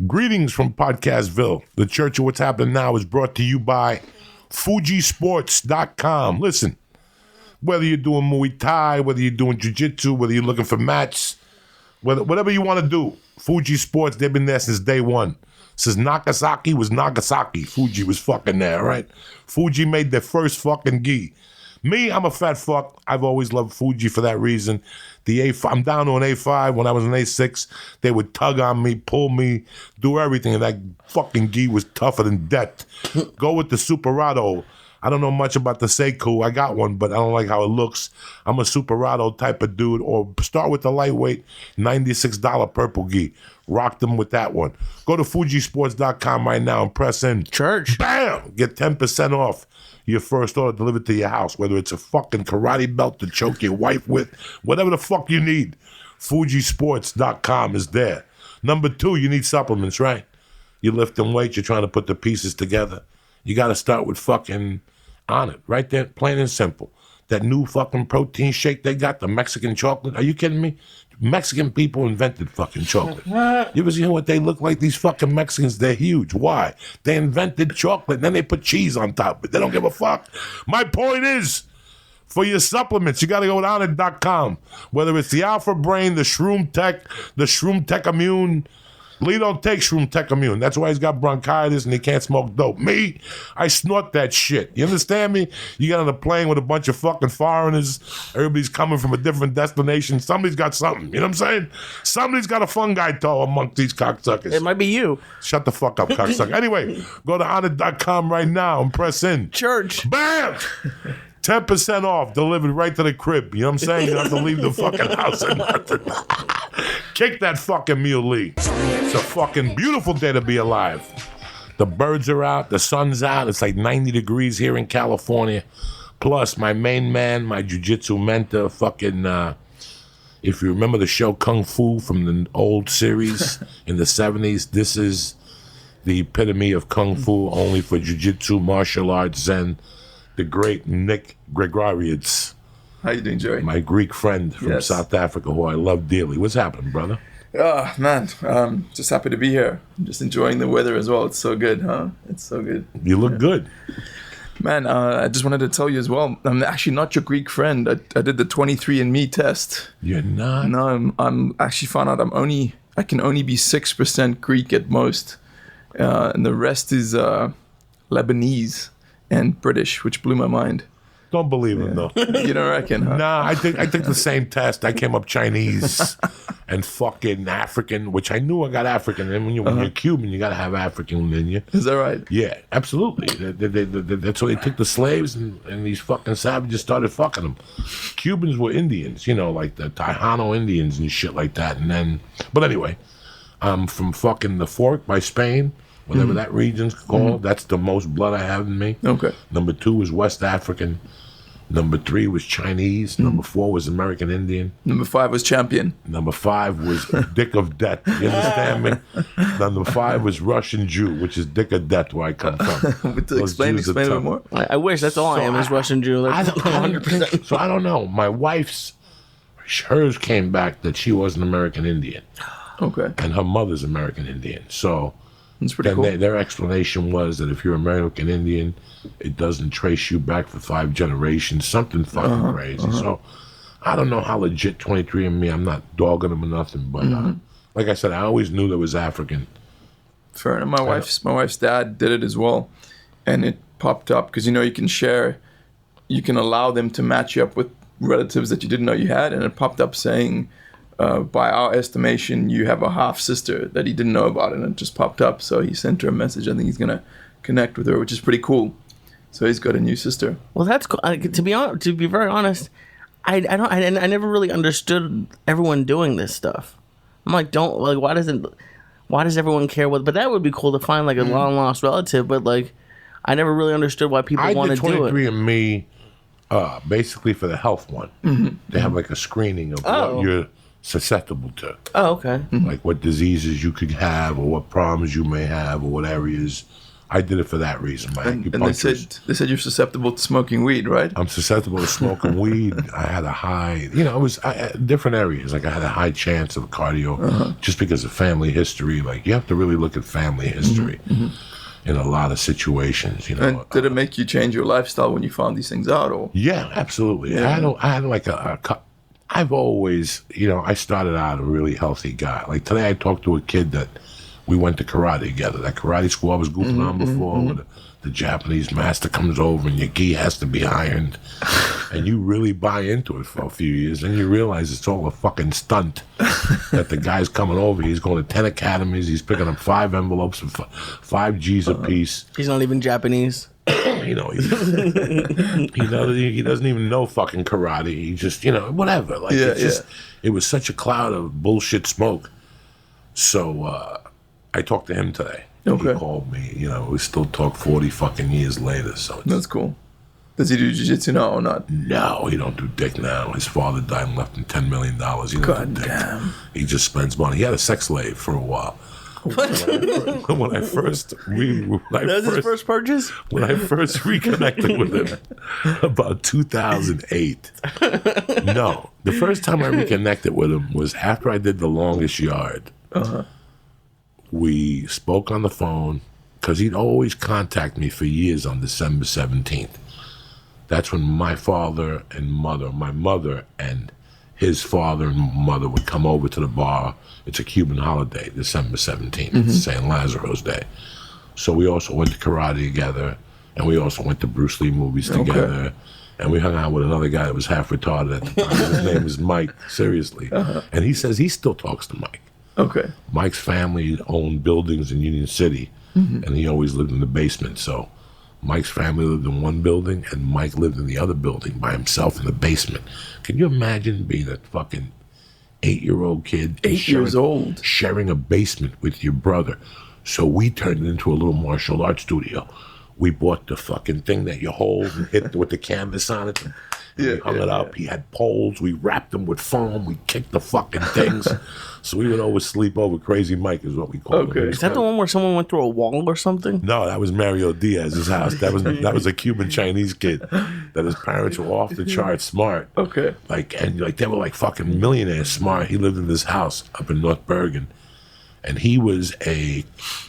Greetings from Podcastville. The Church of What's Happening Now is brought to you by Fujisports.com. Listen, whether you're doing Muay Thai, whether you're doing Jiu Jitsu, whether you're looking for mats, whatever you want to do, Fuji Sports, they've been there since day one. Since Nagasaki was Nagasaki, Fuji was fucking there, right? Fuji made their first fucking gi. Me, I'm a fat fuck. I've always loved Fuji for that reason. I'm down to an A5. When I was an A6, they would tug on me, pull me, do everything, and that fucking gi was tougher than death. Go with the Superado. I don't know much about the Seiko. I got one, but I don't like how it looks. I'm a Superado type of dude. Or start with the lightweight $96 purple gi. Rock them with that one. Go to Fujisports.com right now and press in. Church. Bam! Get 10% off your first order delivered to your house, whether it's a fucking karate belt to choke your wife with, whatever the fuck you need. Fujisports.com is there. Number 2, you need supplements, right? You're lifting weights, you're trying to put the pieces together. You got to start with fucking Onnit, right there, plain and simple. That new fucking protein shake they got, the Mexican chocolate. Are you kidding me? Mexican people invented fucking chocolate. You ever see what they look like? These fucking Mexicans, they're huge. Why? They invented chocolate, and then they put cheese on top, but they don't give a fuck. My point is, for your supplements, you got to go to Onnit.com. Whether it's the Alpha Brain, the Shroom Tech Immune. Lee don't take Shroom Tech Immune. That's why he's got bronchitis and he can't smoke dope. Me, I snort that shit. You understand me? You get on a plane with a bunch of fucking foreigners. Everybody's coming from a different destination. Somebody's got something. You know what I'm saying? Somebody's got a fungi toe amongst these cocksuckers. It might be you. Shut the fuck up, cocksucker. Anyway, go to Onnit.com right now and press in. Church. Bam! 10% off, delivered right to the crib. You know what I'm saying? You don't have to leave the fucking house or nothing. Kick that fucking meal, Lee. It's a fucking beautiful day to be alive. The birds are out, the sun's out. It's like 90 degrees here in California. Plus, my main man, my jiu-jitsu mentor, fucking, if you remember the show Kung Fu from the old series in the 70s, this is the epitome of Kung Fu, only for jiu-jitsu, martial arts, Zen. The great Nic Gregoriades. How you doing, Joey? My Greek friend from South Africa, who I love dearly. What's happening, brother? Oh, man. Just happy to be here. I'm just enjoying the weather as well. It's so good, huh? It's so good. You look good. Man, I just wanted to tell you as well, I'm actually not your Greek friend. I did the 23andMe test. You're not? No, I'm actually found out I can only be 6% Greek at most. And the rest is Lebanese and British, which blew my mind. Don't believe him, though. You don't reckon, huh? Nah, I think the same test. I came up Chinese and fucking African, which I knew I got African. And when you're Cuban, you got to have African in you. Is that right? Yeah, absolutely. That's why they took the slaves and these fucking savages started fucking them. Cubans were Indians, you know, like the Tejano Indians and shit like that. And then, but anyway, I'm from fucking the Fork by Spain. Whatever that region's called, that's the most blood I have in me. Okay. Number 2 was West African. Number 3 was Chinese. Number 4 was American Indian. Number 5 was Champion. Number 5 was Dick of Death. You understand me? Number 5 was Russian Jew, which is Dick of Death, where I come from. Explain a bit more. I wish that's all I am is Russian Jew. That's 100%. So I don't know. My hers came back that she was an American Indian. Okay. And her mother's American Indian. So that's pretty cool. Their explanation was that if you're American Indian, it doesn't trace you back for 5 generations, something fucking crazy. So I don't know how legit 23andMe, I'm not dogging them or nothing, but like I said, I always knew there was African. Fair enough. My wife's dad did it as well, and it popped up because you can allow them to match you up with relatives that you didn't know you had, and it popped up saying, by our estimation, you have a half sister that he didn't know about, and it just popped up. So he sent her a message. I think he's gonna connect with her, which is pretty cool. So he's got a new sister. Well, that's cool. To be very honest, I never really understood everyone doing this stuff. I'm like, why does everyone care what? But that would be cool to find like a long lost relative. But like, I never really understood why people want to do it. 23andMe, basically for the health one. They have like a screening of what you're susceptible to. Oh, okay. Like what diseases you could have or what problems you may have or what areas I did it for that reason. My And they said you're susceptible to smoking weed, right? I'm susceptible to smoking weed. I had a high, it was different areas. Like I had a high chance of cardio just because of family history. Like you have to really look at family history in a lot of situations. And did it make you change your lifestyle when you found these things out? Or yeah, absolutely. Yeah. I had like I've always, I started out a really healthy guy. Like today I talked to a kid that we went to karate together. That karate school I was goofing on before, where the Japanese master comes over and your gi has to be ironed, and you really buy into it for a few years, and you realize it's all a fucking stunt. That the guy's coming over, he's going to 10 academies, he's picking up 5 envelopes of 5 G's a piece. He's not even Japanese. He doesn't even know fucking karate. He just, whatever. Like it was such a cloud of bullshit smoke. So I talked to him today. Okay. He called me. We still talk 40 fucking years later. So that's cool. Does he do jiu-jitsu now or not? No, he don't do dick now. His father died and left him $10 million. He don't God do dick. damn. He just spends money. He had a sex slave for a while. When I first his first purchase? When I first reconnected with him about 2008. No, the first time I reconnected with him was after I did The Longest Yard. We spoke on the phone because he'd always contact me for years on December 17th. That's when my father and mother, my mother and his father and mother would come over to the bar. It's a Cuban holiday, December 17th. It's St. Lazaro's Day. So we also went to karate together, and we also went to Bruce Lee movies together. And we hung out with another guy that was half retarded at the time. His name is Mike, seriously. And he says he still talks to Mike. Okay. Mike's family owned buildings in Union City, and he always lived in the basement. So Mike's family lived in one building, and Mike lived in the other building by himself in the basement. Can you imagine being a fucking 8-year-old kid? 8 years old. Sharing a basement with your brother. So we turned it into a little martial arts studio. We bought the fucking thing that you hold and hit with the canvas on it. We hung it up. He had poles. We wrapped them with foam. We kicked the fucking things. So we would always sleep over. Crazy Mike is what we called him. Is that the one where someone went through a wall or something? No, that was Mario Diaz's house. That was a Cuban Chinese kid that his parents were off the charts smart. Okay. They were like fucking millionaires smart. He lived in this house up in North Bergen. And he was a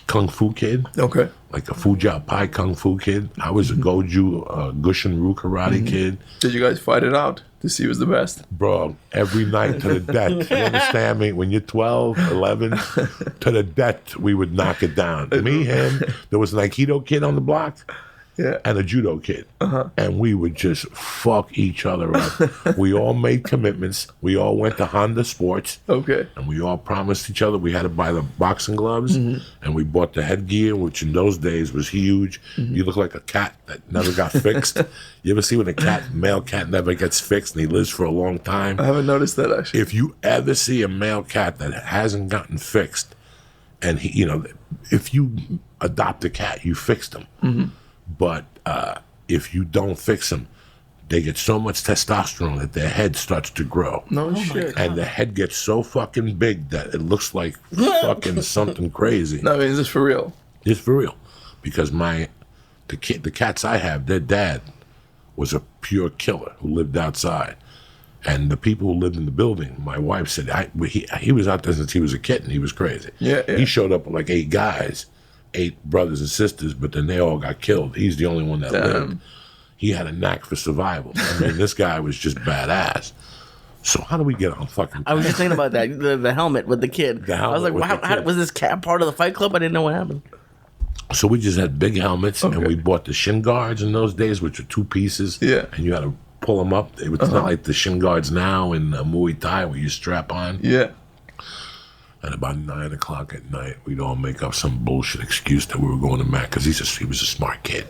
kung fu kid. Okay. Like a Fujiao Pai kung fu kid. I was a Goju Gushin Ryu karate kid. Did you guys fight it out to see who was the best? Bro, every night to the death. You understand me? When you're 12, 11, to the death, we would knock it down. Me, him, there was an Aikido kid on the block. And a judo kid. And we would just fuck each other up. We all made commitments. We all went to Honda Sports. Okay. And we all promised each other we had to buy the boxing gloves. And we bought the headgear, which in those days was huge. You look like a cat that never got fixed. You ever see when a male cat never gets fixed and he lives for a long time? I haven't noticed that, actually. If you ever see a male cat that hasn't gotten fixed, and if you adopt a cat, you fixed him. But if you don't fix them, they get so much testosterone that their head starts to grow. No shit. And the head gets so fucking big that it looks like fucking something crazy. No, I mean, is this for real? It's for real. Because the cats I have, their dad was a pure killer who lived outside. And the people who lived in the building, my wife said, he was out there since he was a kitten. He was crazy. Yeah. He showed up with like 8 guys. 8 brothers and sisters, but then they all got killed. He's the only one that lived. He had a knack for survival. I mean, this guy was just badass. So how do we get on fucking... I was just thinking about that, the helmet with the kid. I was like, wow, was this cat part of the Fight Club? I didn't know what happened. So we just had big helmets, and we bought the shin guards in those days, which were 2 pieces. Yeah. And you had to pull them up. It was not like the shin guards now in Muay Thai where you strap on. Yeah. And about 9 o'clock at night, we'd all make up some bullshit excuse that we were going to Mac, because he was a smart kid.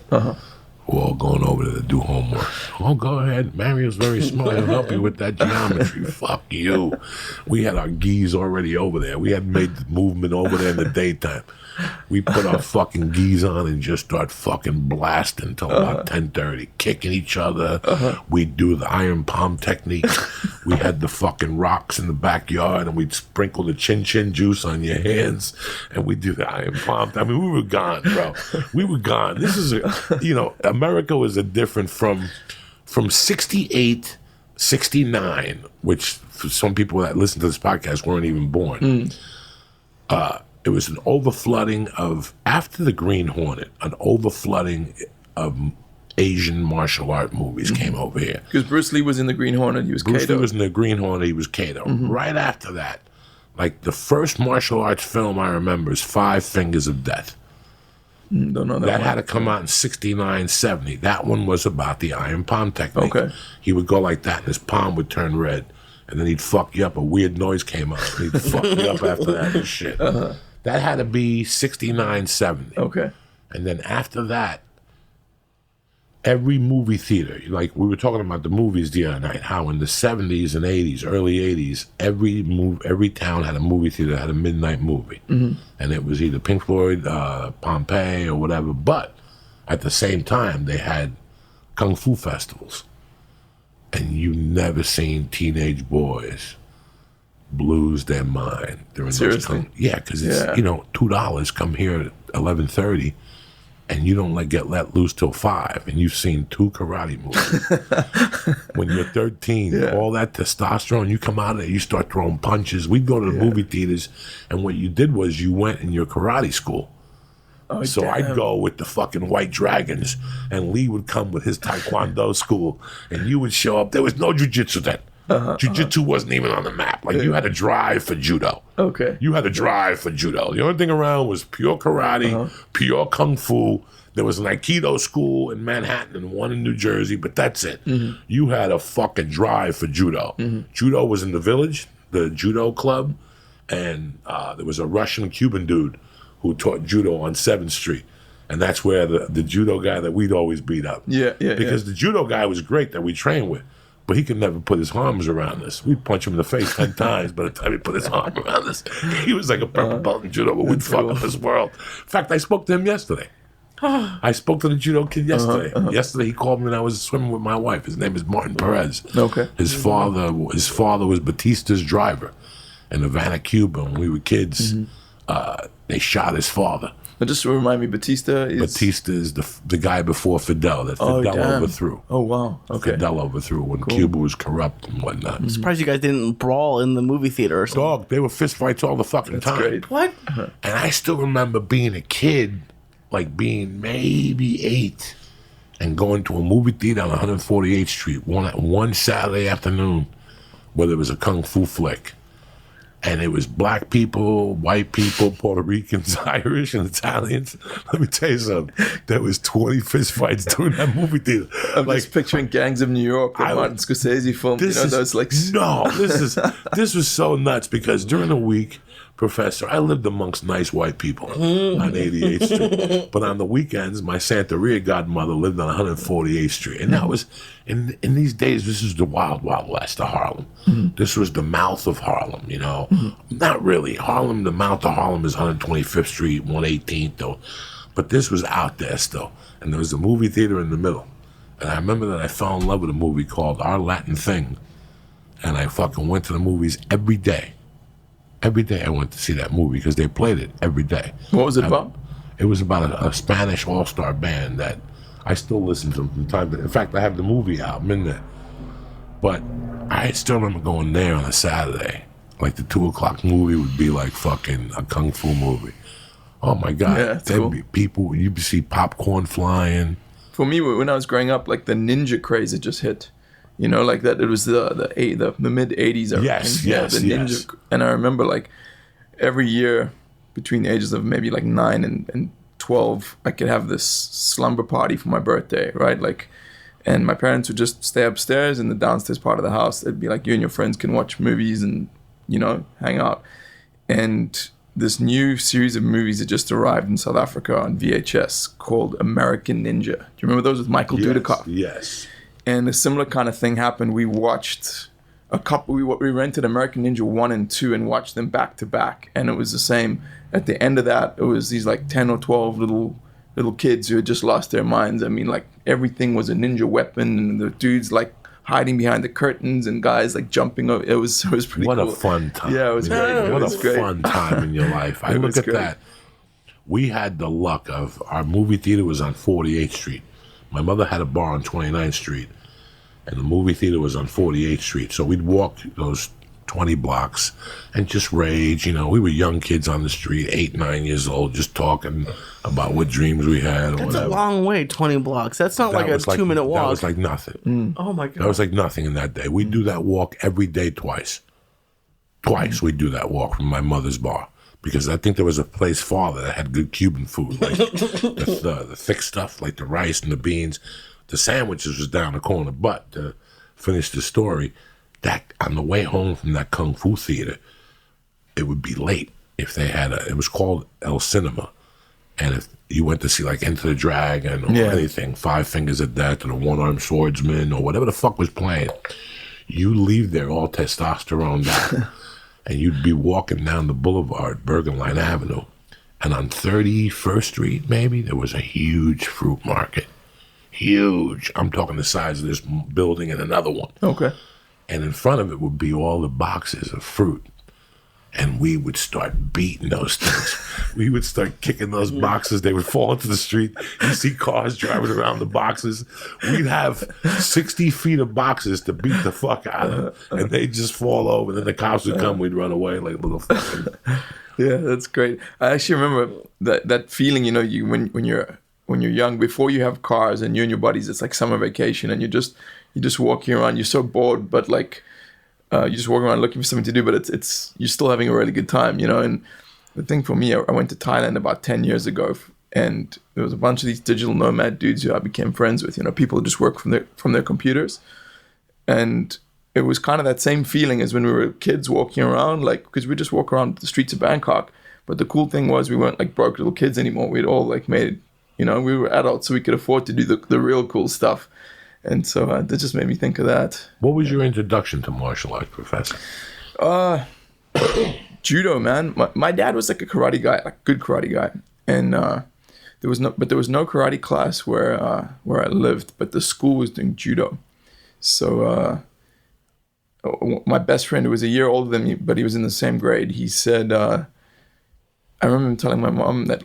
We're all going over there to do homework. Oh, go ahead. Mario's very smart. He'll help you with that geometry. Fuck you. We had our gis already over there. We hadn't made the movement over there in the daytime. We put our fucking gis on and just start fucking blasting until about 10:30, kicking each other. We'd do the iron palm technique. We had the fucking rocks in the backyard, and we'd sprinkle the chin chin juice on your hands, and we'd do the iron palm. I mean, we were gone, bro. We were gone. This is, America was a different from 68, 69, which for some people that listen to this podcast weren't even born. It was an overflooding of, after the Green Hornet, an overflooding of Asian martial art movies came over here. Because Bruce Lee was in the Green Hornet, he was Bruce Kato. Lee was in the Green Hornet, he was Kato. Right after that, like the first martial arts film I remember is Five Fingers of Death. Don't know That had to come out in 69, 70. That one was about the iron palm technique. Okay. He would go like that, and his palm would turn red. And then he'd fuck you up. A weird noise came out. He'd fuck you up after that and shit. That had to be 69, 70. Okay. And then after that, every movie theater, like we were talking about the movies the other night, how in the 70s and 80s, early 80s, every town had a movie theater that had a midnight movie. And it was either Pink Floyd, Pompeii, or whatever. But at the same time, they had Kung Fu festivals. And you never seen teenage boys lose their mind during Seriously? those because it's $2 come here at 11:30 and you don't get let loose till 5 and you've seen 2 karate movies. When you're 13, all that testosterone, you come out of there, you start throwing punches. We'd go to the movie theaters, and what you did was you went in your karate school. So I'd go with the fucking White Dragons, and Lee would come with his Taekwondo school, and you would show up. There was no Jiu-Jitsu then. Jiu-Jitsu wasn't even on the map. Like, you had to drive for Judo. Okay. You had to drive for Judo. The only thing around was pure karate, pure Kung Fu. There was an Aikido school in Manhattan and one in New Jersey, but that's it. You had a fucking drive for Judo. Judo was in the Village, the Judo club, and there was a Russian-Cuban dude who taught Judo on 7th Street. And that's where the Judo guy that we'd always beat up. Because the Judo guy was great that we trained with, but he could never put his arms around us. We'd punch him in the face 10 times by the time he put his arm around us. He was like a purple belt in Judo, but we'd fuck up his world. In fact, I spoke to him yesterday. I spoke to the Judo kid yesterday. Yesterday he called me when I was swimming with my wife. His name is Martin Perez. Okay. His father was Batista's driver in Havana, Cuba. When we were kids, they shot his father. Now just to remind me, Batista is the guy before Fidel that Fidel overthrew. Oh, wow. Okay. Fidel overthrew when Cuba was corrupt and whatnot. I'm surprised you guys didn't brawl in the movie theater or something. Dog, they were fist fights all the fucking time. Great. What? And I still remember being a kid, like being maybe 8, and going to a movie theater on 148th Street one Saturday afternoon where there was a Kung Fu flick. And it was black people, white people, Puerto Ricans, Irish, and Italians. Let me tell you something. There was 20 fist fights during that movie theater. I'm just picturing Gangs of New York, the Martin Scorsese film. This was so nuts because during the week, Professor, I lived amongst nice white people on 88th Street. But on the weekends, my Santeria godmother lived on 148th Street. And that was, in these days, this is the wild, wild west of Harlem. This was the mouth of Harlem, Not really. Harlem, the mouth of Harlem is 125th Street, 118th, though. But this was out there still. And there was a movie theater in the middle. And I remember that I fell in love with a movie called Our Latin Thing. And I fucking went to the movies every day. Every day I went to see that movie because they played it every day. What was it about? It was about a Spanish all-star band that I still listen to from time to time. In fact, I have the movie album in there. But I still remember going there on a Saturday. Like the 2 o'clock movie would be like fucking a Kung Fu movie. Oh my God. Yeah, There'd be people, you'd see popcorn flying. For me, when I was growing up, like the ninja craze had just hit. Like that. It was the mid '80s. Yes. Ninja. And I remember like every year between the ages of maybe like 9 and 12, I could have this slumber party for my birthday, right? Like, and my parents would just stay upstairs in the downstairs part of the house. It'd be like you and your friends can watch movies and hang out. And this new series of movies that just arrived in South Africa on VHS called American Ninja. Do you remember those with Michael Dudikoff? Yes. And a similar kind of thing happened. We watched we rented American Ninja 1 and 2 and watched them back to back. And it was the same. At the end of that, it was these like 10 or 12 little kids who had just lost their minds. I mean, like everything was a ninja weapon, and the dudes like hiding behind the curtains and guys like jumping over. It was pretty What cool. a fun time. Yeah, it was great. What It was a great. fun time in your life. I It look was at great. that. We had the luck of our movie theater was on 48th Street. My mother had a bar on 29th Street, and the movie theater was on 48th Street. So we'd walk those 20 blocks and just rage. You know, we were young kids on the street, 8, 9 years old, just talking about what dreams we had. Or That's whatever. a long way, 20 blocks. That's not like a was 2-minute walk. That was like nothing. Oh my That god. was like nothing in that day. We'd do that walk every day twice. Twice we'd do that walk from my mother's bar. Because I think there was a place farther that had good Cuban food. Like the thick stuff, like the rice and the beans. The sandwiches was down the corner. But to finish the story, that on the way home from that Kung Fu theater, it would be late if they had it was called El Cinema. And if you went to see like Enter the Dragon or anything, Five Fingers of Death or the One-Armed Swordsman or whatever the fuck was playing, you leave there all testosterone down. And you'd be walking down the boulevard, Bergen Line Avenue, and on 31st Street, maybe, there was a huge fruit market. Huge. I'm talking the size of this building and another one. Okay. And in front of it would be all the boxes of fruit. And we would start beating those things. We would start kicking those boxes. They would fall into the street. You see cars driving around the boxes. We'd have 60 feet of boxes to beat the fuck out of. And they'd just fall over. Then the cops would come. We'd run away like little fucking... Yeah, that's great. I actually remember that feeling, you know, when you're young, before you have cars and you and your buddies, it's like summer vacation and you're just walking around. You're so bored, but like... you just walk around looking for something to do, but it's you're still having a really good time, you know. And the thing for me, I went to Thailand about 10 years ago, and there was a bunch of these digital nomad dudes who I became friends with. You know, people who just work from their computers, and it was kind of that same feeling as when we were kids walking around, like because we just walk around the streets of Bangkok. But the cool thing was we weren't like broke little kids anymore. We'd all like made, you know, we were adults, so we could afford to do the real cool stuff. And so that just made me think of that. What was your introduction to martial arts, Professor? Judo, man. My dad was like a karate guy, like good karate guy, and there was no karate class where I lived, but the school was doing judo. So my best friend, who was a year older than me, but he was in the same grade, he said, I remember him telling my mom that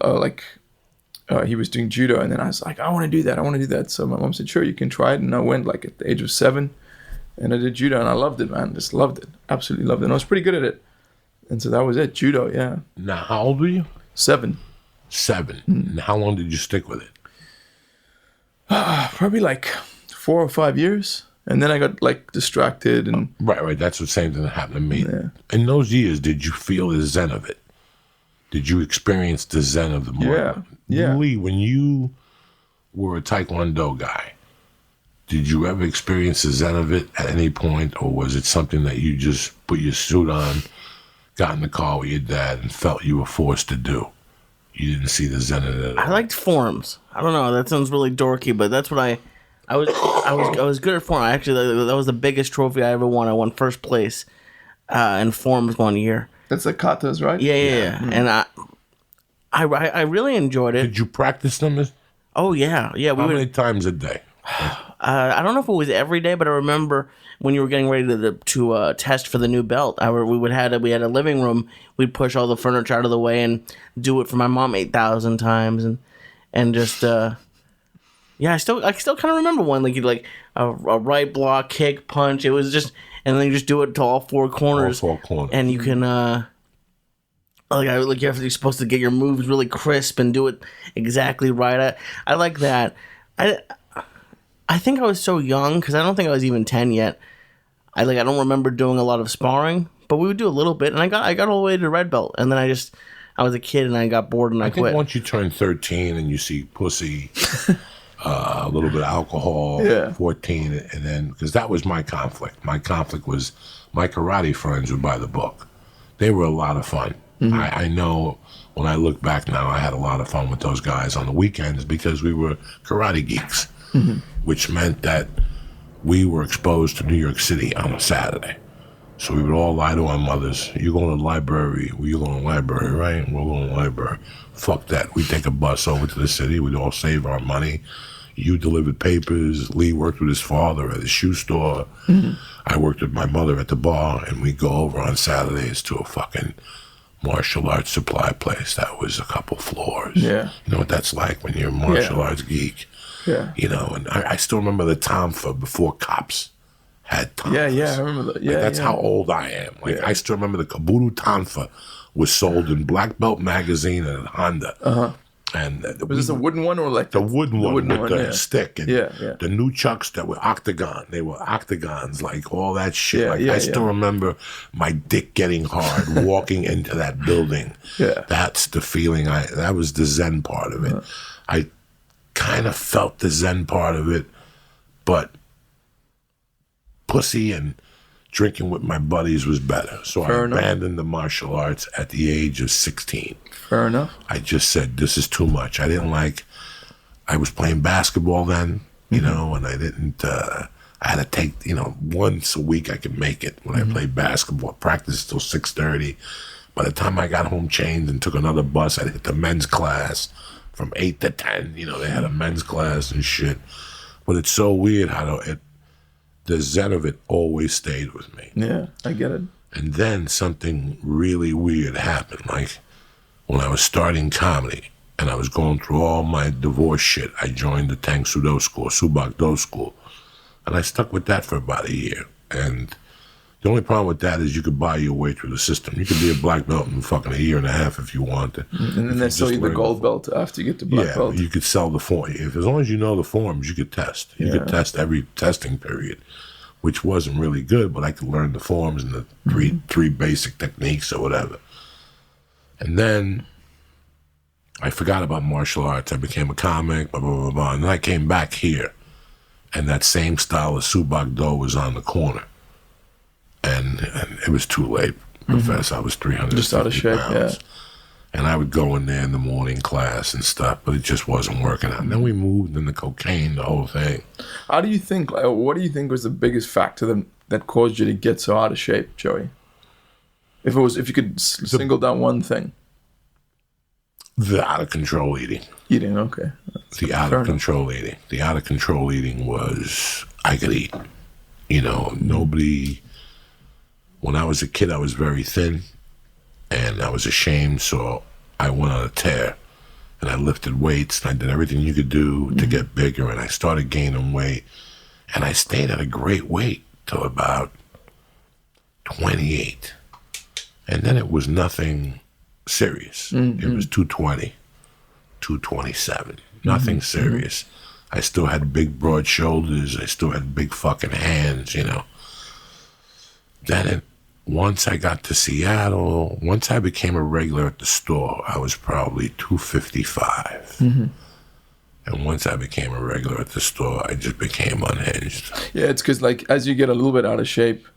he was doing judo, and then I was like, I want to do that. So my mom said, sure, you can try it. And I went like at the age of 7, and I did judo, and I loved it, man. Just loved it. Absolutely loved it. And I was pretty good at it. And so that was it, judo, yeah. Now, how old were you? 7. 7. And how long did you stick with it? Probably like 4 or 5 years. And then I got like distracted and... Right. That's the same thing that happened to me. Yeah. In those years, did you feel the zen of it? Did you experience the zen of the martial? Yeah. Lee, when you were a Taekwondo guy, did you ever experience the zen of it at any point, or was it something that you just put your suit on, got in the car with your dad, and felt you were forced to do? You didn't see the zen of it at I all? liked forms. I don't know. That sounds really dorky, but that's what I was good at form. I actually, that was the biggest trophy I ever won. I won first place in forms one year. That's like katas, right? Yeah. And I really enjoyed it. Did you practice them? Oh yeah. How many times a day? I don't know if it was every day, but I remember when you were getting ready to test for the new belt. We had a living room. We'd push all the furniture out of the way and do it for my mom 8,000 times, and just I still kind of remember one like you'd like a right block, kick, punch. It was just, and then you just do it to all four corners. And you can you're supposed to get your moves really crisp and do it exactly right. I like that. I think I was so young because I don't think I was even 10 yet. I don't remember doing a lot of sparring, but we would do a little bit, and I got all the way to red belt, and then I was a kid and I got bored and I quit. I think once you turn 13 and you see pussy, a little bit of alcohol, 14, and then, because that was my conflict. My conflict was my karate friends were by the book. They were a lot of fun. I know when I look back now, I had a lot of fun with those guys on the weekends because we were karate geeks, which meant that we were exposed to New York City on a Saturday. So we would all lie to our mothers. You going to the library? Well, you going to the library, right? We're going to the library. Fuck that. We'd take a bus over to the city. We'd all save our money. You delivered papers. Lee worked with his father at a shoe store. I worked with my mother at the bar, and we'd go over on Saturdays to a fucking martial arts supply place that was a couple floors. Yeah. You know what that's like when you're a martial arts geek. Yeah. You know, and I still remember the Tomfa before cops had Tomfas. Yeah, I remember that. Yeah, that's how old I am. Like, I still remember the Kabuto Tonfa was sold in Black Belt magazine and Honda. And was this a wooden one or like the wooden one with the yeah. stick? And the new chucks that were octagon. They were octagons, like all that shit. I still remember my dick getting hard walking into that building. Yeah. That's the feeling. That was the Zen part of it. I kind of felt the Zen part of it, but pussy and drinking with my buddies was better. So I abandoned the martial arts at the age of 16. Fair enough. I just said, this is too much. I was playing basketball then, you know, and I had to take, once a week I could make it when I played basketball. Practice till 6:30. By the time I got home changed and took another bus, I'd hit the men's class from 8 to 10. You know, they had a men's class and shit. But it's so weird how the zen of it always stayed with me. Yeah, I get it. And then something really weird happened. Like when I was starting comedy and I was going through all my divorce shit, I joined the Tang Soo Do School, Subak Do School. And I stuck with that for about a year. And the only problem with that is you could buy your way through the system. You could be a black belt in fucking a year and a half if you wanted. And then they sell you the gold belt after you get the black belt. Yeah, you could sell the form. As long as you know the forms, you could test. You could test every testing period, which wasn't really good, but I could learn the forms and the three basic techniques or whatever. And then I forgot about martial arts. I became a comic, blah, blah, blah, blah. And then I came back here, and that same style of Subak Do was on the corner. And it was too late, Professor. I was 350 just out of shape, pounds. And I would go in there in the morning class and stuff, but it just wasn't working out. And then we moved into cocaine, the whole thing. How do you think, what do you think was the biggest factor that caused you to get so out of shape, Joey? If you could single down one thing. The out of control eating. Eating, okay. The out of control eating. The out of control eating was, I could eat. You know, nobody... When I was a kid, I was very thin, and I was ashamed, so I went on a tear, and I lifted weights, and I did everything you could do to get bigger, and I started gaining weight, and I stayed at a great weight till about 28, and then it was nothing serious. It was 220, 227, nothing serious. I still had big, broad shoulders. I still had big fucking hands, you know. Then once I got to Seattle, once I became a regular at the store, I was probably 255. And once I became a regular at the store, I just became unhinged. Yeah, it's because like as you get a little bit out of shape,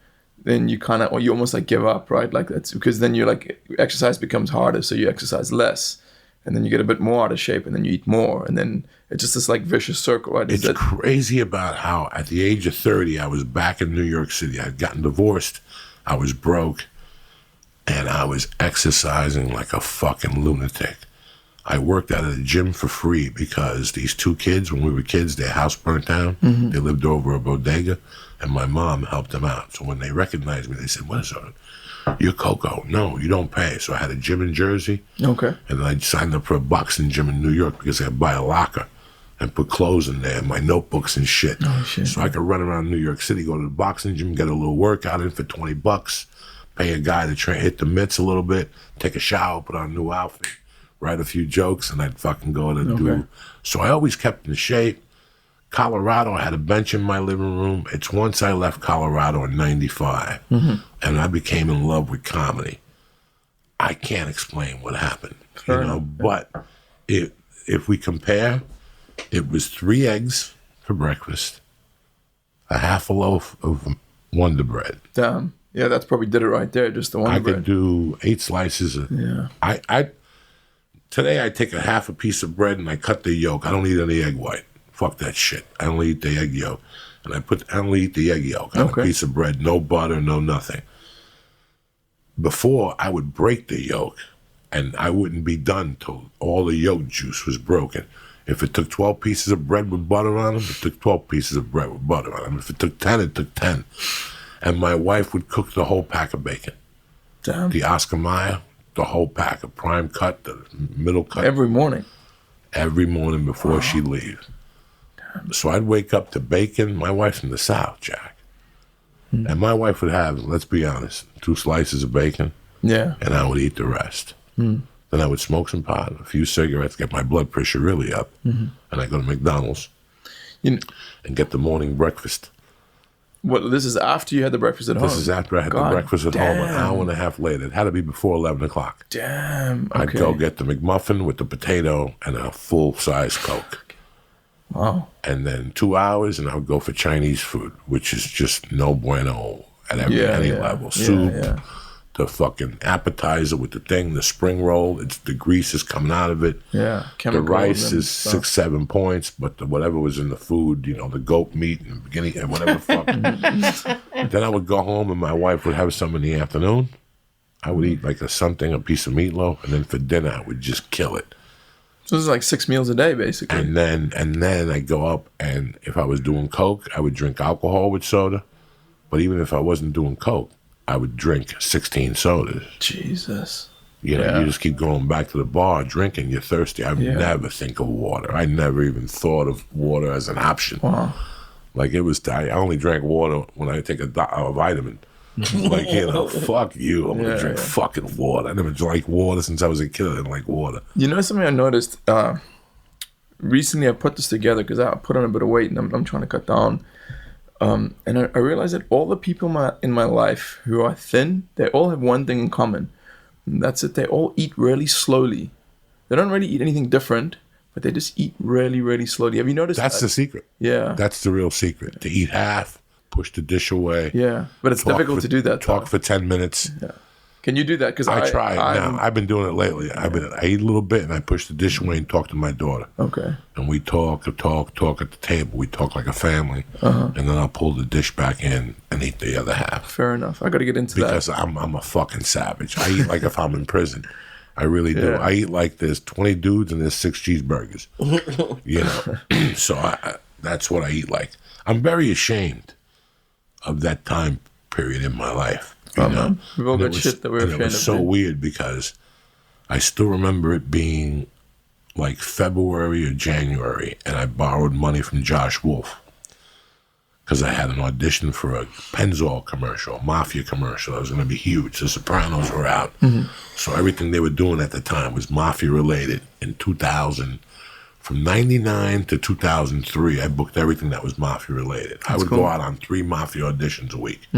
then you kind of, or you almost like give up, right? Like that's because then you're like, exercise becomes harder, so you exercise less. And then you get a bit more out of shape, and then you eat more, and then it's just this like vicious circle, right? It's crazy about how at the age of 30, I was back in New York City. I'd gotten divorced, I was broke, and I was exercising like a fucking lunatic. I worked at a gym for free because these two kids, when we were kids, their house burnt down. They lived over a bodega, and my mom helped them out. So when they recognized me, they said, "What is that? You're Coco." "No, you don't pay." So I had a gym in Jersey. Okay. And then I signed up for a boxing gym in New York because I could buy a locker and put clothes in there, my notebooks and shit. Oh, shit. So I could run around New York City, go to the boxing gym, get a little workout in for $20, pay a guy to hit the mitts a little bit, take a shower, put on a new outfit, write a few jokes, and I'd fucking go to do. So I always kept in shape. Colorado, I had a bench in my living room. It's once I left Colorado in 95, and I became in love with comedy. I can't explain what happened, but if we compare, it was 3 eggs for breakfast, a half a loaf of Wonder Bread. Damn. Yeah, that's probably did it right there. Just the one I bread. could do 8 slices. Today I take a half a piece of bread and I cut the yolk. I don't eat any egg white. Fuck that shit. I only eat the egg yolk. And I only eat the egg yolk on a piece of bread. No butter, no nothing. Before, I would break the yolk, and I wouldn't be done till all the yolk juice was broken. If it took 12 pieces of bread with butter on them, it took 12 pieces of bread with butter on them. If it took 10, it took 10. And my wife would cook the whole pack of bacon. Damn. The Oscar Mayer, the whole pack, a prime cut, the middle cut. Every morning? Every morning before she'd leave. Damn. So I'd wake up to bacon. My wife's from the South, Jack. And my wife would have, let's be honest, 2 slices of bacon. Yeah. And I would eat the rest. Then I would smoke some pot, a few cigarettes, get my blood pressure really up. And I'd go to McDonald's and get the morning breakfast. What? This is after you had the breakfast at home? This is after I had the breakfast at home, an hour and a half later. It had to be before 11 o'clock. Damn. Okay. I'd go get the McMuffin with the potato and a full-size Coke. Wow. And then 2 hours, and I would go for Chinese food, which is just no bueno at any level. Soup, the fucking appetizer with the thing, the spring roll, the grease is coming out of it. Yeah. The rice is 6-7 points, but whatever was in the food, the goat meat and the beginning, and whatever the fuck. Then I would go home, and my wife would have some in the afternoon. I would eat like a piece of meatloaf, and then for dinner, I would just kill it. So this is like 6 meals a day, basically. And then I'd go up, and if I was doing Coke, I would drink alcohol with soda. But even if I wasn't doing Coke, I would drink 16 sodas. Jesus. You just keep going back to the bar, drinking, you're thirsty. I would never think of water. I never even thought of water as an option. Wow. Like I only drank water when I take a vitamin. Like, fuck you. I'm going to drink fucking water. I never drank water since I was a kid. I didn't like water. You know something I noticed? Recently I put this together because I put on a bit of weight and I'm trying to cut down. And I realized that all the people in my life who are thin, they all have one thing in common. And that's it. They all eat really slowly. They don't really eat anything different, but they just eat really, really slowly. Have you noticed That's that? the secret. Yeah. That's the real secret. To eat half, push the dish away. Yeah. But it's difficult to do that. Talk for 10 minutes. Yeah. Can you do that? Because I try now. I've been doing it lately. I eat a little bit and I push the dish away and talk to my daughter. Okay. And we talk at the table. We talk like a family. And then I'll pull the dish back in and eat the other half. Fair enough. I got to get into because that. I'm a fucking savage. I eat like if I'm in prison. I really do. I eat like there's 20 dudes and there's 6 cheeseburgers. So that's what I eat like. I'm very ashamed of that time period in my life. Man. We've all got shit that we're ashamed of. It was so weird because I still remember it being like February or January, and I borrowed money from Josh Wolf because I had an audition for a Pennzoil commercial, a Mafia commercial. It was going to be huge. The Sopranos were out. So everything they were doing at the time was Mafia related. In 2000, from 99 to 2003, I booked everything that was Mafia related. I would go out on 3 Mafia auditions a week.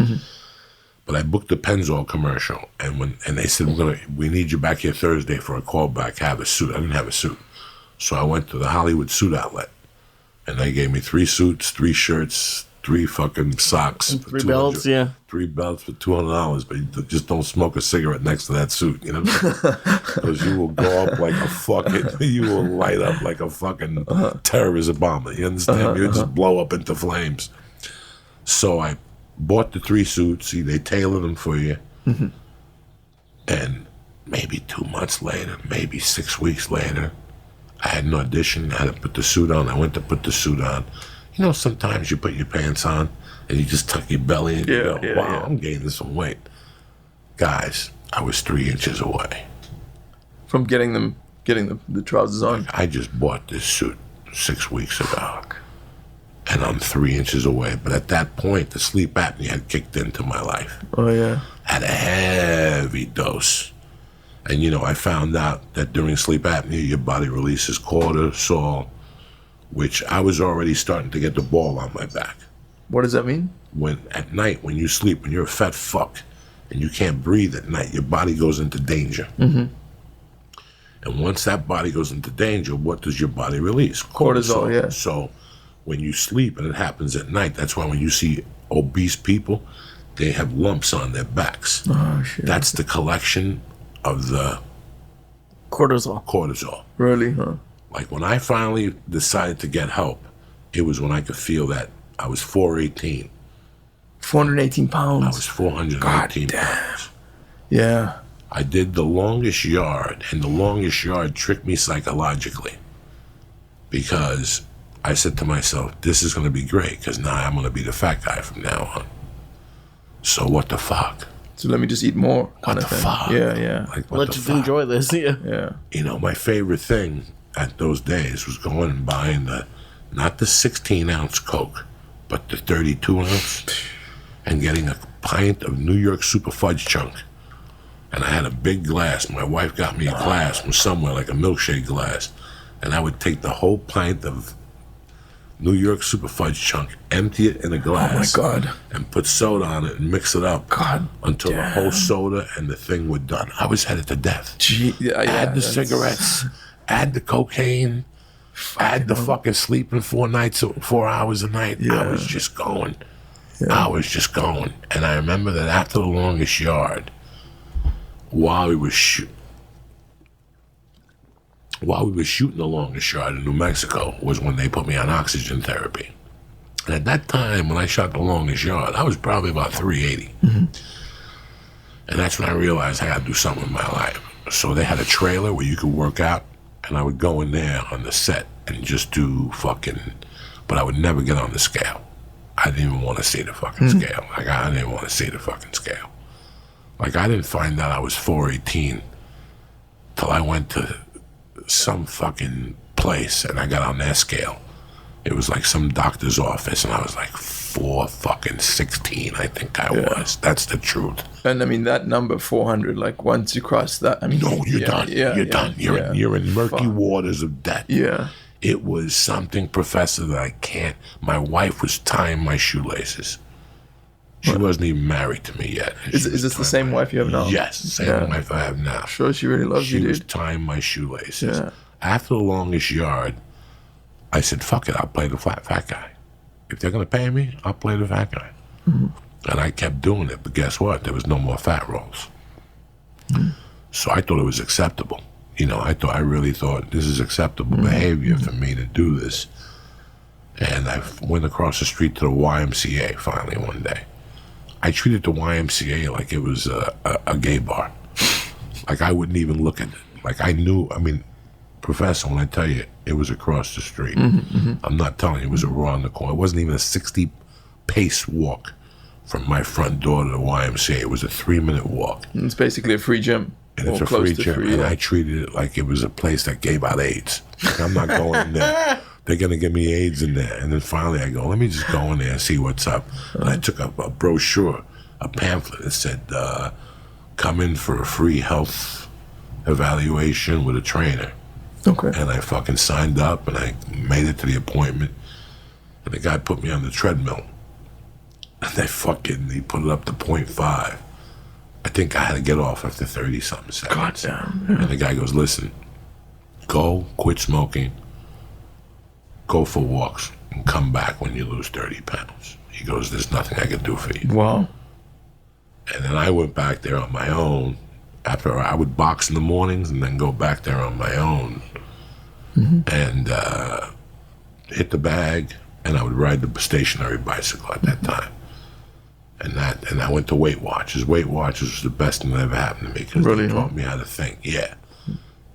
But I booked the Pennzoil commercial, and they said, we need you back here Thursday for a callback, have a suit. I didn't have a suit. So I went to the Hollywood suit outlet, and they gave me 3 suits, 3 shirts, 3 fucking socks. And 3 belts, 3 belts for $200, but you just don't smoke a cigarette next to that suit, Because you will go up like a fucking, you will light up like a fucking terrorist bomber, you understand? You'll just blow up into flames. So I bought the 3 suits. They tailor them for you. And maybe 2 months later, maybe 6 weeks later, I had an audition. I had to put the suit on. I went to put the suit on. Sometimes you put your pants on and you just tuck your belly and you go, wow, I'm gaining some weight. Guys, I was 3 inches away. From getting the trousers on? I just bought this suit 6 weeks ago. And I'm 3 inches away. But at that point, the sleep apnea had kicked into my life. Oh, yeah. At a heavy dose. And, I found out that during sleep apnea, your body releases cortisol, which I was already starting to get the ball on my back. What does that mean? At night, when you sleep, when you're a fat fuck, and you can't breathe at night, your body goes into danger. And once that body goes into danger, what does your body release? Cortisol, yeah. So when you sleep and it happens at night, that's why when you see obese people, they have lumps on their backs. Oh shit. That's the collection of the Cortisol. Really, huh? Like when I finally decided to get help, it was when I could feel that I was 418. 418 pounds. I was 418 pounds. Yeah. I did the longest yard, and the longest yard tricked me psychologically because I said to myself, this is going to be great because now I'm going to be the fat guy from now on. So what the fuck? So let me just eat more. What the fuck? Yeah. Like, what Let's the fuck? enjoy this. Yeah. Yeah. You know, my favorite thing at those days was going and buying not the 16-ounce Coke, but the 32-ounce, and getting a pint of New York Super Fudge Chunk. And I had a big glass. My wife got me a glass from somewhere, like a milkshake glass. And I would take the whole pint of New York Super Fudge Chunk, empty it in a glass. Oh my God. And put soda on it and mix it up. God until the whole soda and the thing were done. I was headed to death. Add the cigarettes, add the cocaine, add the fucking sleeping 4 hours a night. Yeah. I was just going. I was just going. And I remember that after the longest yard, while we were shooting the longest yard in New Mexico, was when they put me on oxygen therapy. And at that time, when I shot the longest yard, I was probably about 380. Mm-hmm. And that's when I realized I got to do something with my life. So they had a trailer where you could work out, and I would go in there on the set and just do fucking, but I would never get on the scale. I didn't even want to see the fucking scale. Like, I didn't want to see the fucking scale. Like, I didn't find out I was 418 till I went to some fucking place and I got on their scale. It was like some doctor's office, and I was like 416, I think I was. That's the truth. And I mean, that number 400, like once you cross that, I mean, no, you're done. You're done. You're in murky waters of death. Yeah. It was something, Professor, that I can't. My wife was tying my shoelaces. She wasn't even married to me yet. Is this the same wife you have now? Yes, same wife I have now. Sure, she really loves you, She dude. was tying my shoelaces. Yeah. After the longest yard, I said, fuck it, I'll play the fat guy. If they're going to pay me, I'll play the fat guy. Mm-hmm. And I kept doing it, but guess what? There was no more fat rolls. Mm-hmm. So I thought it was acceptable. You know, I really thought this is acceptable behavior for me to do this. And I went across the street to the YMCA finally one day. I treated the YMCA like it was a gay bar. Like I wouldn't even look at it. Like I knew, Professor, when I tell you it was across the street, I'm not telling you it was around the corner. It wasn't even a 60-pace walk from my front door to the YMCA. It was a 3-minute walk. And it's basically a free gym. And it's a free gym. And I treated it like it was a place that gave out AIDS. Like, I'm not going in there. They're going to give me AIDS in there. And then finally I go, let me just go in there and see what's up. And I took up a brochure, a pamphlet that said, come in for a free health evaluation with a trainer. Okay. And I fucking signed up and I made it to the appointment. And the guy put me on the treadmill. And he put it up to 0.5. I think I had to get off after 30-something seconds. Goddamn. Yeah. And the guy goes, listen, go, quit smoking, go for walks, and come back when you lose 30 pounds. He goes, there's nothing I can do for you. Wow. And then I went back there on my own. After I would box in the mornings and then go back there on my own and hit the bag, and I would ride the stationary bicycle at that time. And I went to Weight Watchers. Weight Watchers was the best thing that ever happened to me because they taught me how to think. Yeah.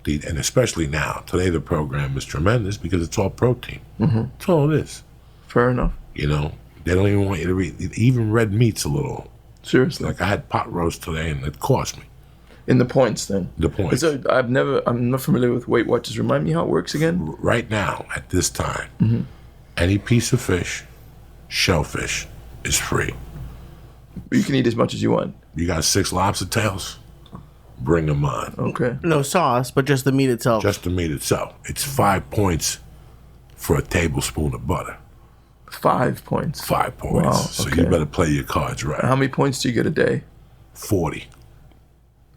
And especially now. Today the program is tremendous because it's all protein. That's all it is. Fair enough. You know, they don't even want you to eat. Even red meat's a little. Seriously. Like I had pot roast today and it cost me. In the points thing. The points. So I'm not familiar with Weight Watchers. Remind me how it works again? Right now, at this time, any piece of fish, shellfish, is free. You can eat as much as you want. You got 6 lobster tails? Bring them on. Okay. No sauce, but just the meat itself. Just the meat itself. It's 5 points for a tablespoon of butter. 5 points. 5 points. Wow, So okay. you better play your cards right. How many points do you get a day? 40.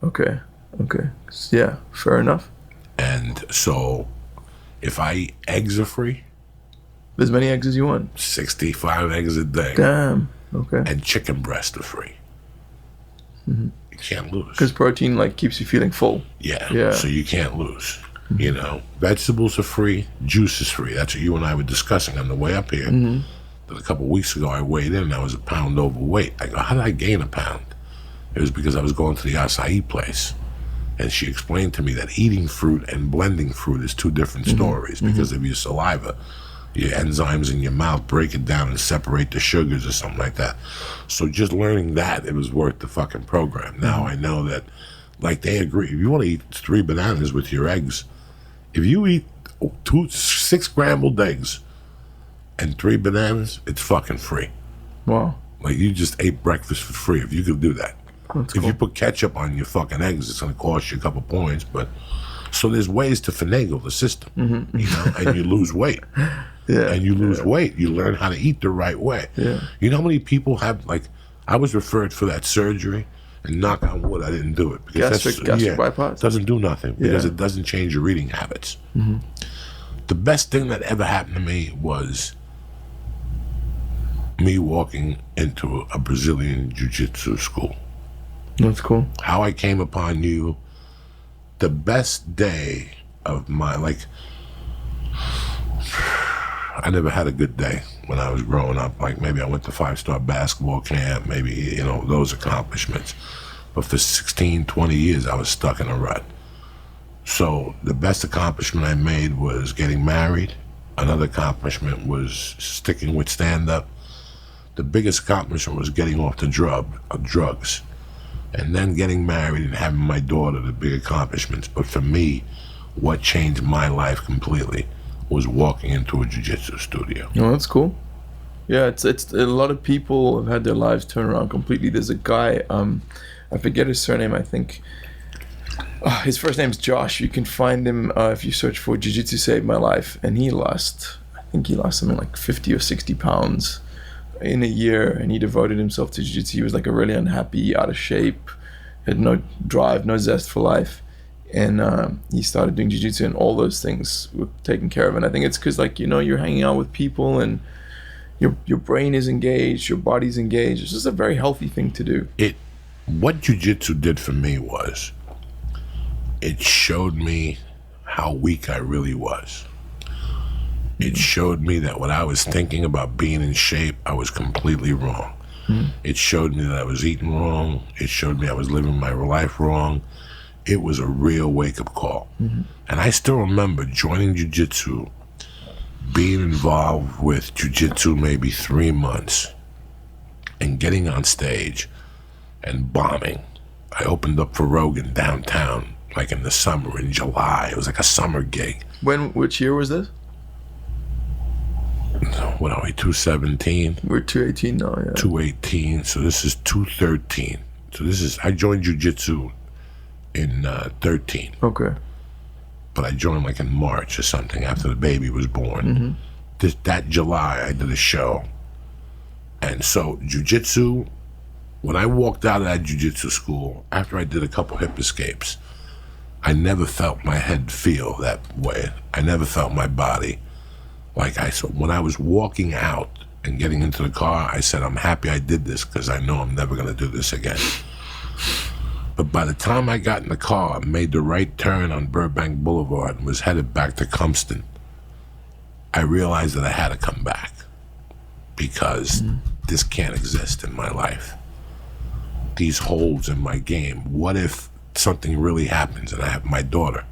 Okay. Yeah, fair enough. And so if I eat eggs are free, As many eggs as you want. 65 eggs a day. Damn. Okay. And chicken breast are free. You can't lose. Because protein like keeps you feeling full. Yeah. So you can't lose. You know, vegetables are free, juice is free. That's what you and I were discussing on the way up here. Then a couple of weeks ago, I weighed in and I was a pound overweight. I go, how did I gain a pound? It was because I was going to the acai place. And she explained to me that eating fruit and blending fruit is two different stories because of your saliva. Your enzymes in your mouth break it down and separate the sugars or something like that. So just learning that, it was worth the fucking program. Now I know that, like, they agree. If you want to eat 3 bananas with your eggs, if you eat 6 scrambled eggs and 3 bananas, it's fucking free. Wow. Like, you just ate breakfast for free if you could do that. That's If cool. you put ketchup on your fucking eggs, it's going to cost you a couple points. But so there's ways to finagle the system, you know, and you lose weight. Yeah. And you lose weight. You learn how to eat the right way. Yeah. You know how many people have, like, I was referred for that surgery, and knock on wood, I didn't do it. Because Gastric bypass? Doesn't do nothing because Yeah. it doesn't change your eating habits. The best thing that ever happened to me was me walking into a Brazilian Jiu Jitsu school. That's cool. How I came upon you, the best day of my, like, I never had a good day when I was growing up. Like, maybe I went to 5-star basketball camp, maybe, you know, those accomplishments. But for 16, 20 years, I was stuck in a rut. So the best accomplishment I made was getting married. Another accomplishment was sticking with stand-up. The biggest accomplishment was getting off the drugs. And then getting married and having my daughter, the big accomplishments. But for me, what changed my life completely was walking into a jiu-jitsu studio. Oh, that's cool. Yeah, it's a lot of people have had their lives turn around completely. There's a guy, I forget his surname, I think. His first name's Josh. You can find him if you search for Jiu Jitsu Saved My Life. And I think he lost something like 50 or 60 pounds in a year, and he devoted himself to jiu-jitsu. He was like a really unhappy, out of shape, had no drive, no zest for life, and he started doing jiu-jitsu, and all those things were taken care of. And I think it's because, like, you know, you're hanging out with people and your brain is engaged, your body's engaged. It's just a very healthy thing to do. What jiu-jitsu did for me was it showed me how weak I really was. It showed me that what I was thinking about being in shape, I was completely wrong. It showed me that I was eating wrong. It showed me I was living my life wrong. It was a real wake-up call. And I still remember joining jiu-jitsu, being involved with jiu-jitsu maybe 3 months, and getting on stage and bombing. I opened up for Rogan downtown, like in the summer, in July. It was like a summer gig. Which year was this? What are we, 217? We're 218 now, yeah. 218, so this is 213. So I joined jiu-jitsu in 13, Okay. but I joined like in March or something after the baby was born. That July, I did a show. And so jiu-jitsu, when I walked out of that jiu-jitsu school, after I did a couple hip escapes, I never felt my head feel that way. I never felt my body. So when I was walking out and getting into the car, I said, I'm happy I did this because I know I'm never going to do this again. But by the time I got in the car and made the right turn on Burbank Boulevard and was headed back to Compton, I realized that I had to come back because this can't exist in my life. These holes in my game. What if something really happens and I have my daughter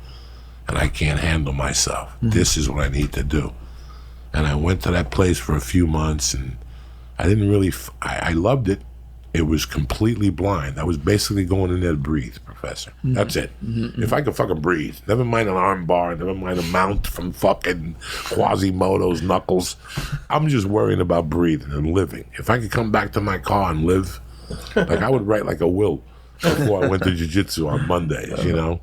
and I can't handle myself? This is what I need to do. And I went to that place for a few months, and I didn't really, I loved it. It was completely blind. I was basically going in there to breathe, Professor. That's it. If I could fucking breathe, never mind an arm bar, never mind a mount from fucking Quasimodo's knuckles. I'm just worrying about breathing and living. If I could come back to my car and live, like I would write like a will before I went to jiu-jitsu on Mondays, you know?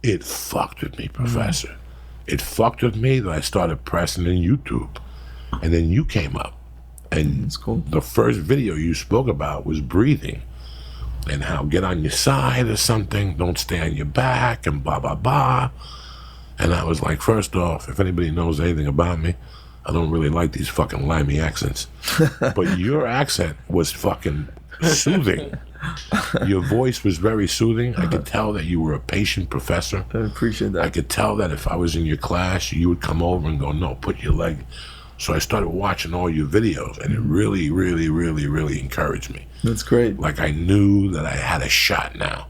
It fucked with me, Professor. It fucked with me that I started pressing in YouTube. And then you came up. And That's cool. The first video you spoke about was breathing. And how get on your side or something, don't stay on your back, and blah, blah, blah. And I was like, first off, if anybody knows anything about me, I don't really like these fucking limey accents. But your accent was fucking soothing. Your voice was very soothing. I could tell that you were a patient professor. I appreciate that. I could tell that if I was in your class, you would come over and go, no, put your leg. So I started watching all your videos, and it really, really, really, really encouraged me. That's great. Like I knew that I had a shot now.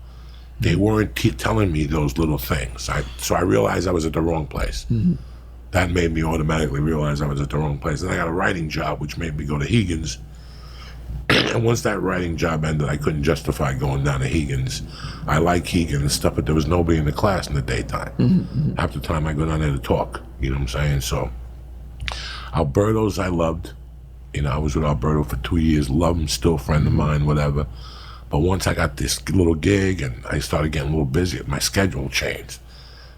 They weren't telling me those little things. So I realized I was at the wrong place. That made me automatically realize I was at the wrong place. Then I got a writing job, which made me go to Higgins. And once that writing job ended, I couldn't justify going down to Higgins. I like Higgins and stuff, but there was nobody in the class in the daytime. Half the time I go down there to talk, you know what I'm saying? So Alberto's I loved. You know, I was with Alberto for 2 years, love him, still a friend of mine, whatever. But once I got this little gig and I started getting a little busy, my schedule changed.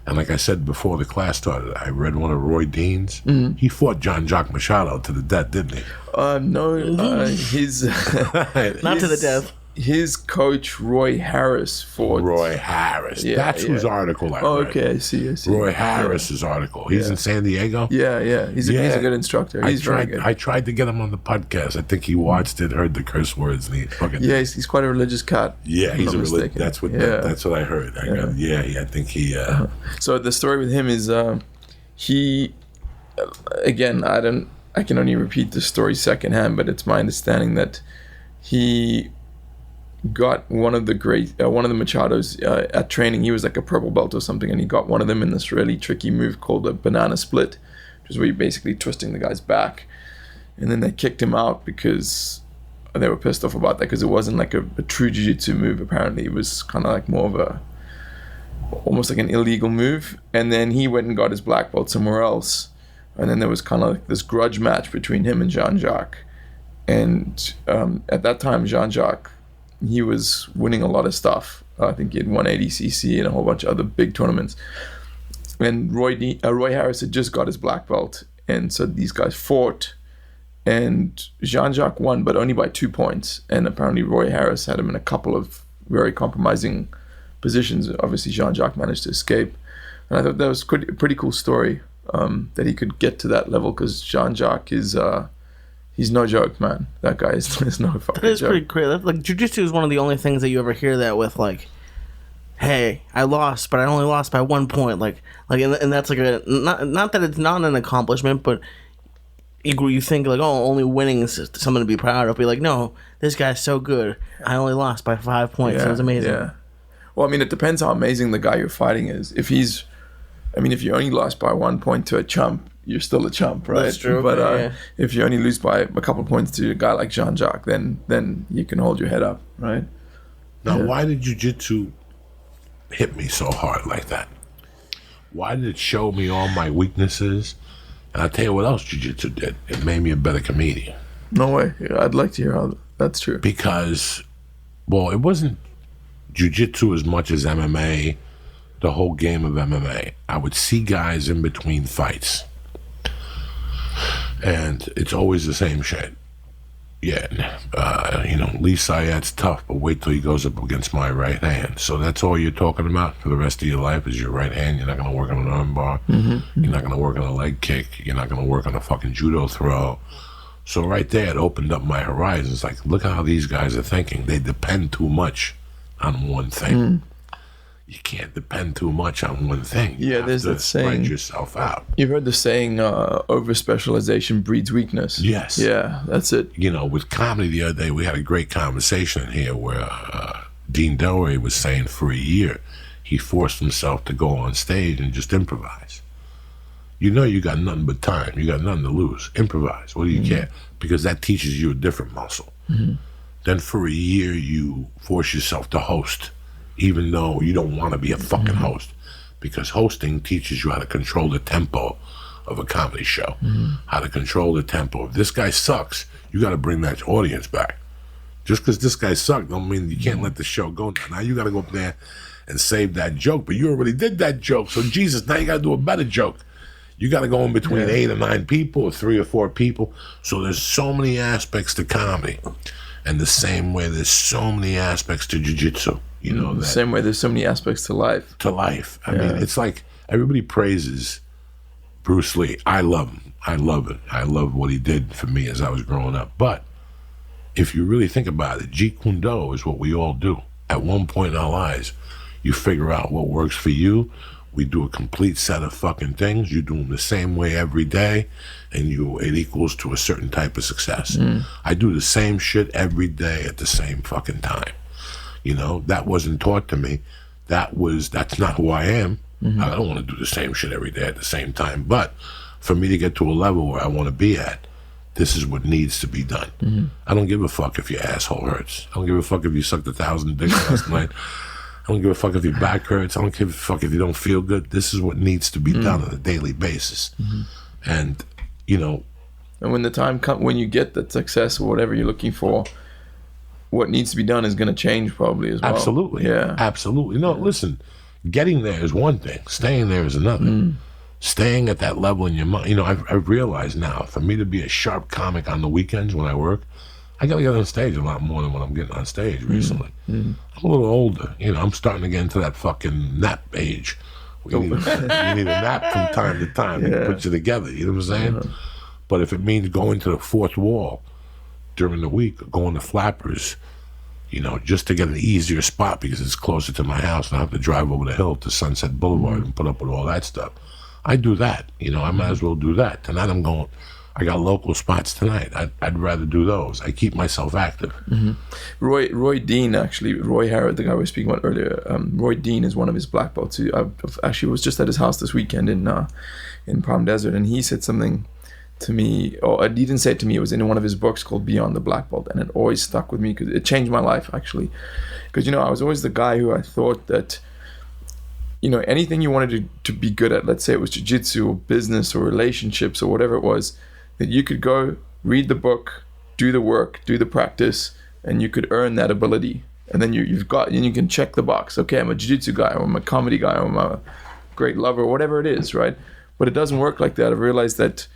And like I said before the class started, I read one of Roy Dean's. He fought Jean-Jacques Machado to the death, didn't he? No, his Not to the death. His coach Roy Harris fought. Roy Harris. That's whose article I read. Okay, I see. Roy Harris's article. He's in San Diego. Yeah. He's a good instructor. He's very good. I tried to get him on the podcast. I think he watched it, heard the curse words, and he fucking. Yeah, he's quite a religious cat. Yeah, he's a religious. That's what I heard. I think he. So the story with him is, he, again, I can only repeat the story secondhand, but it's my understanding that he got one of the Machados at training. He was like a purple belt or something, and he got one of them in this really tricky move called a banana split, which is where you're basically twisting the guy's back. And then they kicked him out because they were pissed off about that, because it wasn't like a true jiu-jitsu move. Apparently it was kind of like more of almost like an illegal move. And then he went and got his black belt somewhere else, and then there was kind of like this grudge match between him and Jean-Jacques. And at that time, Jean-Jacques, he was winning a lot of stuff. I think he had won ADCC and a whole bunch of other big tournaments. And Roy Harris had just got his black belt. And so these guys fought. And Jean-Jacques won, but only by 2 points. And apparently Roy Harris had him in a couple of very compromising positions. Obviously Jean-Jacques managed to escape. And I thought that was a pretty cool story, that he could get to that level, because Jean-Jacques is... he's no joke, man. That guy is no fucking joke. That is pretty crazy. Like, jiu-jitsu is one of the only things that you ever hear that with, like, hey, I lost, but I only lost by 1 point. And that's like not that it's not an accomplishment, but you think like, oh, only winning is something to be proud of. Be like, no, this guy's so good. I only lost by 5 points. It was amazing. Yeah. Well, I mean, it depends how amazing the guy you're fighting is. If you only lost by 1 point to a chump, you're still a chump, right? That's true. But if you only lose by a couple of points to a guy like Jean-Jacques, then you can hold your head up, right? Now, why did jiu-jitsu hit me so hard like that? Why did it show me all my weaknesses? And I'll tell you what else jiu-jitsu did. It made me a better comedian. No way. I'd like to hear how that's true. Because, well, it wasn't jiu-jitsu as much as MMA, the whole game of MMA. I would see guys in between fights. And it's always the same shit. Yeah, Lee Syatt's tough, but wait till he goes up against my right hand. So that's all you're talking about for the rest of your life is your right hand. You're not going to work on an arm bar. You're not going to work on a leg kick. You're not going to work on a fucking judo throw. So right there, it opened up my horizons. Like, look how these guys are thinking. They depend too much on one thing. You can't depend too much on one thing. You there's that saying. Spread yourself out. You've heard the saying, over-specialization breeds weakness. Yes. Yeah, that's it. You know, with comedy the other day, we had a great conversation here where Dean Delray was saying for a year, he forced himself to go on stage and just improvise. You know you got nothing but time. You got nothing to lose. Improvise. What do you care? Because that teaches you a different muscle. Then for a year, you force yourself to host, even though you don't want to be a fucking host, because hosting teaches you how to control the tempo of a comedy show, how to control the tempo. If this guy sucks, you got to bring that audience back. Just because this guy sucked don't mean you can't let the show go. Now you got to go up there and save that joke, but you already did that joke, so Jesus, now you got to do a better joke. You got to go in between 8 or 9 people or 3 or 4 people. So there's so many aspects to comedy, and the same way there's so many aspects to jiu-jitsu. You know, the same way there's so many aspects to life. I mean, it's like everybody praises Bruce Lee. I love him. I love it. I love what he did for me as I was growing up. But if you really think about it, Jeet Kune Do is what we all do. At one point in our lives, you figure out what works for you. We do a complete set of fucking things. You do them the same way every day, and it equals to a certain type of success. I do the same shit every day at the same fucking time. You know, that wasn't taught to me. That's not who I am. I don't want to do the same shit every day at the same time. But for me to get to a level where I want to be at, this is what needs to be done. I don't give a fuck if your asshole hurts. I don't give a fuck if you sucked 1,000 dicks last night. I don't give a fuck if your back hurts. I don't give a fuck if you don't feel good. This is what needs to be done on a daily basis. And, you know. And when the time comes, when you get that success or whatever you're looking for, what needs to be done is going to change probably as well. Absolutely. Yeah. Absolutely. No, listen, getting there is one thing. Staying there is another. Staying at that level in your mind. You know, I've realized now, for me to be a sharp comic on the weekends when I work, I got to get on stage a lot more than what I'm getting on stage recently. I'm a little older. You know, I'm starting to get into that fucking nap age. You need a nap from time to time to put you together. You know what I'm saying? But if it means going to the fourth wall during the week, or going to Flappers, you know, just to get an easier spot because it's closer to my house and I have to drive over the hill to Sunset Boulevard and put up with all that stuff. I do that. You know, I might as well do that. Tonight I'm going, I got local spots tonight. I'd rather do those. I keep myself active. Roy Dean, actually, Roy Harrod, the guy we were speaking about earlier, Roy Dean is one of his black belts. I actually was just at his house this weekend in Palm Desert, and he said something to me, or he didn't say it to me, it was in one of his books called Beyond the Black Belt, and it always stuck with me because it changed my life, actually. Because, you know, I was always the guy who I thought that, you know, anything you wanted to be good at, let's say it was jiu-jitsu or business or relationships or whatever it was, that you could go read the book, do the work, do the practice, and you could earn that ability. And then you can check the box. Okay, I'm a jiu-jitsu guy, or I'm a comedy guy, or I'm a great lover, or whatever it is, right? But it doesn't work like that. I've realized that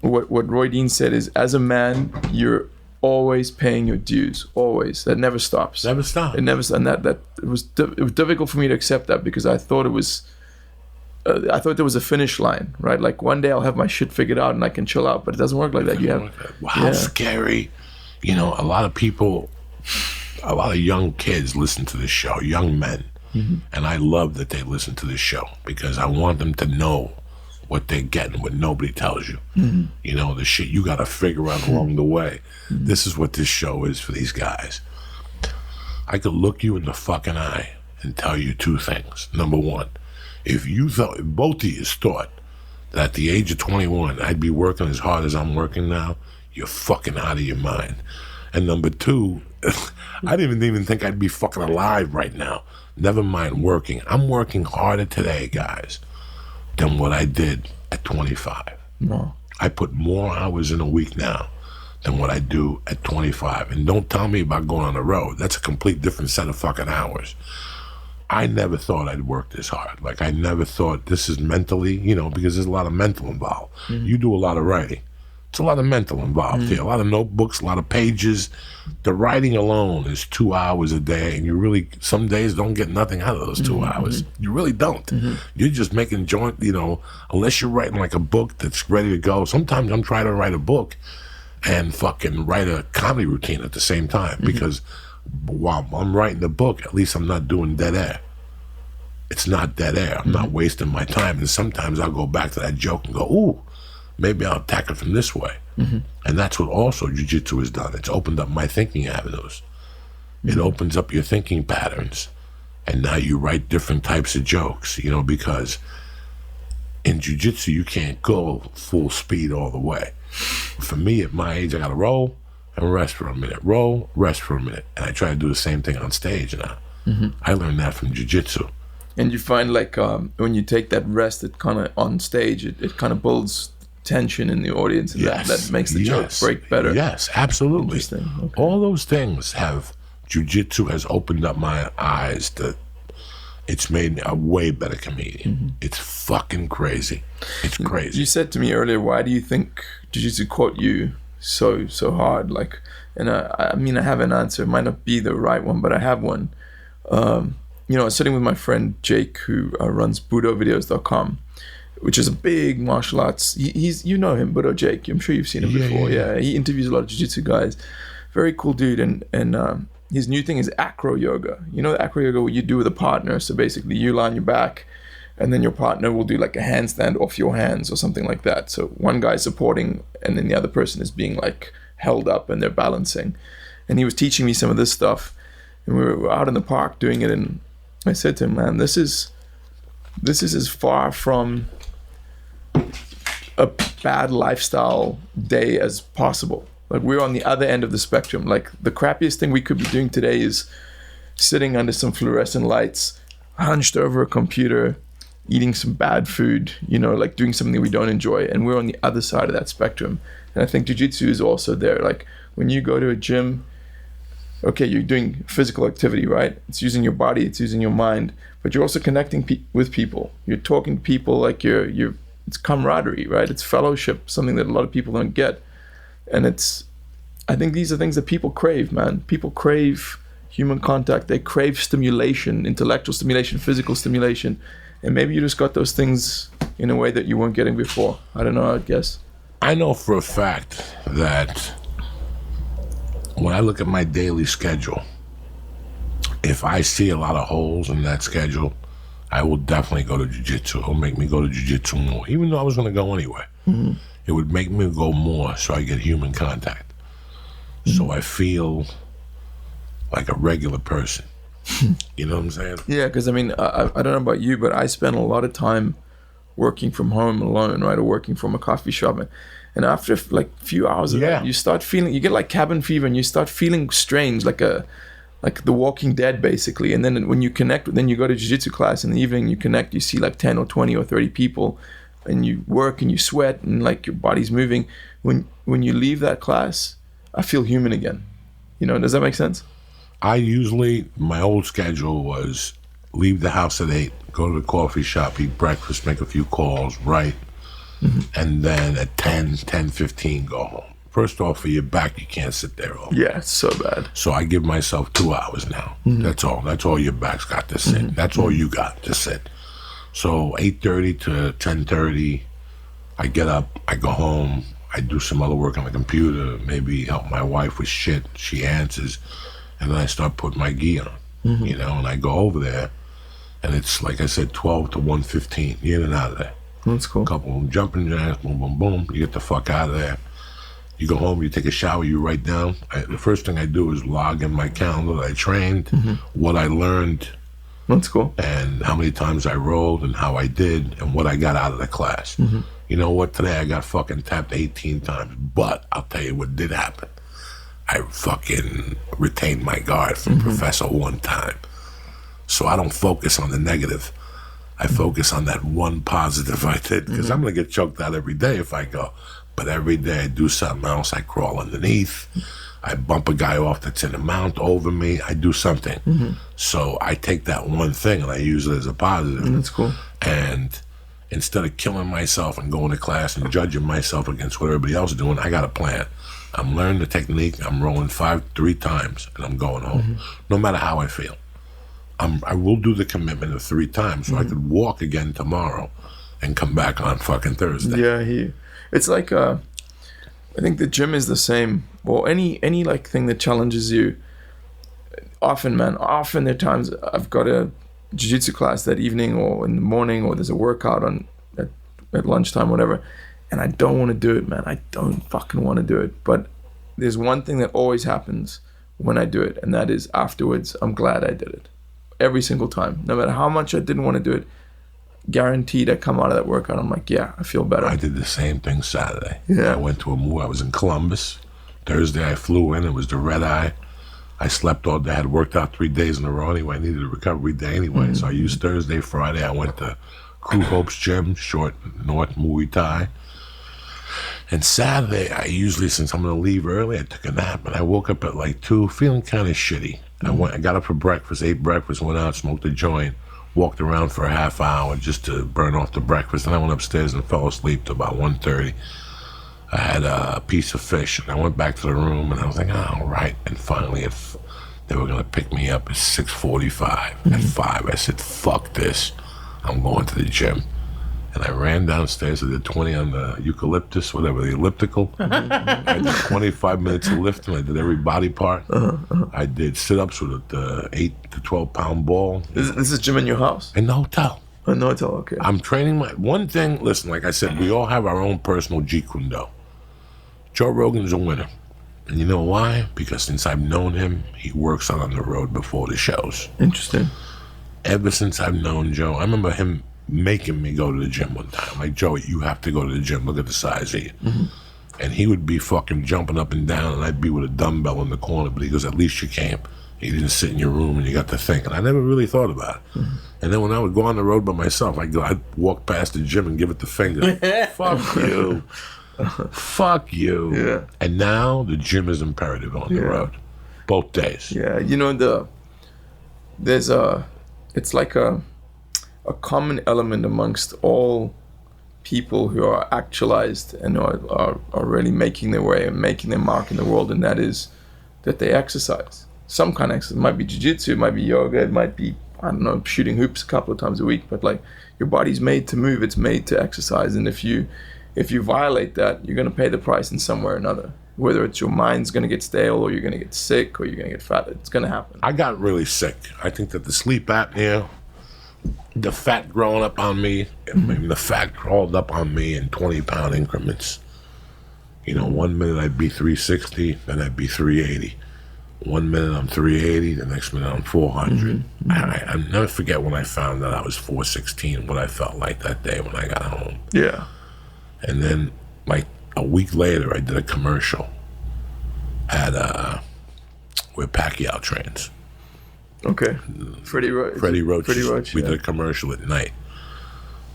what Roy Dean said is, as a man, you're always paying your dues, always. That never stops. Never stop. It never. And it was difficult for me to accept that, because I thought it was. I thought there was a finish line, right? Like one day I'll have my shit figured out and I can chill out, but it doesn't work like that. You have. Wow, how scary! You know, a lot of people, a lot of young kids listen to this show, young men, and I love that they listen to this show because I want them to know what they're getting, what nobody tells you. You know, the shit you got to figure out along the way. This is what this show is for these guys. I could look you in the fucking eye and tell you two things. Number one, if both of you thought that at the age of 21 I'd be working as hard as I'm working now, you're fucking out of your mind. And number two, I didn't even think I'd be fucking alive right now. Never mind working. I'm working harder today, guys, than what I did at 25. No. I put more hours in a week now than what I do at 25. And don't tell me about going on the road. That's a complete different set of fucking hours. I never thought I'd work this hard. Like, I never thought this is mentally, you know, because there's a lot of mental involved. You do a lot of writing. It's a lot of mental involved here. A lot of notebooks, a lot of pages. The writing alone is 2 hours a day, and you really, some days, don't get nothing out of those 2 hours. You really don't. You're just making joint, you know, unless you're writing like a book that's ready to go. Sometimes I'm trying to write a book and fucking write a comedy routine at the same time, because while I'm writing the book, at least I'm not doing dead air. It's not dead air. I'm not wasting my time. And sometimes I'll go back to that joke and go, ooh, maybe I'll attack it from this way. And that's what also jiu-jitsu has done. It's opened up my thinking avenues. It opens up your thinking patterns. And now you write different types of jokes, you know, because in jiu-jitsu, you can't go full speed all the way. For me, at my age, I got to roll and rest for a minute. Roll, rest for a minute. And I try to do the same thing on stage now. I learned that from jiu-jitsu. And you find, like, when you take that rest, it kind of, on stage, it kind of builds tension in the audience, and that makes the joke break better. Yes, absolutely. Interesting. Okay. All those things jiu-jitsu has opened up my eyes to, it's made me a way better comedian. It's fucking crazy. It's crazy. You said to me earlier, why do you think jiu-jitsu caught you so hard? Like, and I mean, I have an answer. It might not be the right one, but I have one. You know, I was sitting with my friend Jake, who runs budovideos.com, which is a big martial arts. He's, you know him, Budo Jake. I'm sure you've seen him before. Yeah, he interviews a lot of jiu-jitsu guys. very cool dude, and his new thing is acro yoga. You know, the acro yoga, what you do with a partner. So basically, you lie on your back, and then your partner will do like a handstand off your hands or something like that. So one guy's supporting, and then the other person is being like held up, and they're balancing. And he was teaching me some of this stuff, and we were out in the park doing it. And I said to him, "Man, this is as far from a bad lifestyle day as possible. Like, we're on the other end of the spectrum. Like, the crappiest thing we could be doing today is sitting under some fluorescent lights, hunched over a computer, eating some bad food, you know, like doing something we don't enjoy. And we're on the other side of that spectrum. And I think jiu-jitsu is also there. Like, when you go to a gym, okay, you're doing physical activity, right? It's using your body, it's using your mind, but you're also connecting with people. You're talking to people, like it's camaraderie, right? It's fellowship, something that a lot of people don't get. And I think these are things that people crave, man. People crave human contact. They crave stimulation, intellectual stimulation, physical stimulation. And maybe you just got those things in a way that you weren't getting before. I don't know, I guess. I know for a fact that when I look at my daily schedule, if I see a lot of holes in that schedule, I will definitely go to jiu-jitsu. It'll make me go to jiu-jitsu more, even though I was going to go anyway. Mm-hmm. It would make me go more so I get human contact. Mm-hmm. So I feel like a regular person. You know what I'm saying? Yeah, because I mean, I don't know about you, but I spend a lot of time working from home alone, right? Or working from a coffee shop. And after like a few hours of that, you start feeling, you get like cabin fever, and you start feeling strange, like The Walking Dead, basically. And then when you connect, then you go to jiu-jitsu class in the evening, you connect, you see like 10 or 20 or 30 people, and you work and you sweat and like your body's moving. When you leave that class, I feel human again. You know, does that make sense? My old schedule was leave the house at 8, go to the coffee shop, eat breakfast, make a few calls, write, and then at 10:15 go home. First off, for your back, you can't sit there all day. Yeah, it's so bad. So I give myself 2 hours now. Mm-hmm. That's all. That's all your back's got to sit. Mm-hmm. That's all you got to sit. So 8:30 to 10:30, I get up, I go home, I do some other work on the computer, maybe help my wife with shit. She answers, and then I start putting my gi on, you know, and I go over there, and it's, like I said, 12 to 1:15. You're in and out of there. That's cool. Couple of jumping jacks, boom, boom, boom. You get the fuck out of there. You go home, you take a shower, you write down. The first thing I do is log in my calendar that I trained, what I learned. That's cool. And how many times I rolled and how I did and what I got out of the class. You know what? Today I got fucking tapped 18 times. But I'll tell you what did happen. I fucking retained my guard from Professor one time. So I don't focus on the negative. I focus on that one positive I did, because I'm going to get choked out every day if I go. But every day I do something else. I crawl underneath. I bump a guy off that's in a mount over me. I do something. So I take that one thing and I use it as a positive. That's cool. And instead of killing myself and going to class and judging myself against what everybody else is doing, I got a plan. I'm learning the technique. I'm rolling 3 times and I'm going home. No matter how I feel. I will do the commitment of 3 times so I could walk again tomorrow and come back on fucking Thursday. Yeah, it's like I think the gym is the same. Well, any like thing that challenges you. Often there are times I've got a jiu-jitsu class that evening or in the morning, or there's a workout at lunchtime, whatever, and I don't want to do it, man. I don't fucking want to do it. But there's one thing that always happens when I do it, and that is afterwards, I'm glad I did it. Every single time, no matter how much I didn't want to do it, guaranteed I come out of that workout, I'm like, yeah, I feel better. I did the same thing Saturday. Yeah. I went to a move. I was in Columbus. Thursday I flew in. It was the red eye. I slept all day. I had worked out 3 days in a row anyway. I needed a recovery day anyway. So I used Thursday, Friday. I went to Crew Hope's gym, Short North Muay Thai. And Saturday, I usually, since I'm going to leave early, I took a nap. And I woke up at like 2, feeling kind of shitty. I got up for breakfast, ate breakfast, went out, smoked a joint, walked around for a half hour just to burn off the breakfast. Then I went upstairs and fell asleep till about 1:30. I had a piece of fish, and I went back to the room, and I was like, all right. And finally, they were going to pick me up at 6:45. At 5, I said, fuck this. I'm going to the gym. And I ran downstairs. I did 20 on the eucalyptus, whatever, the elliptical. I did 25 minutes of lifting. I did every body part. I did sit-ups with the 8 to 12-pound ball. This is gym in your house? In the hotel. In the hotel, okay. I'm training one thing, listen, like I said, we all have our own personal Jeet Kune Do. Joe Rogan's a winner. And you know why? Because since I've known him, he works out on the road before the shows. Interesting. Ever since I've known Joe, I remember him making me go to the gym one time. Like, Joey, you have to go to the gym. Look at the size of you. And he would be fucking jumping up and down, and I'd be with a dumbbell in the corner. But he goes, at least you came. You didn't sit in your room and you got to think. And I never really thought about it. And then when I would go on the road by myself, I'd walk past the gym and give it the finger. Fuck you. Fuck you. Yeah. And now the gym is imperative on the road. Both days. Yeah, you know, it's like a common element amongst all people who are actualized and are really making their way and making their mark in the world, and that is that they exercise. Some kind of exercise. It might be jiu-jitsu, it might be yoga, it might be, I don't know, shooting hoops a couple of times a week, but like, your body's made to move, it's made to exercise, and if you violate that, you're going to pay the price in some way or another. Whether it's your mind's going to get stale, or you're going to get sick, or you're going to get fat, it's going to happen. I got really sick. I think that the sleep apnea, the fat growing up on me, the fat crawled up on me in 20-pound increments. You know, 1 minute I'd be 360, then I'd be 380. 1 minute I'm 380, the next minute I'm 400. I'll never forget when I found out I was 416, what I felt like that day when I got home. Yeah. And then, like, a week later, I did a commercial at where Pacquiao trains. Okay. Freddie Roach. We did a commercial at night.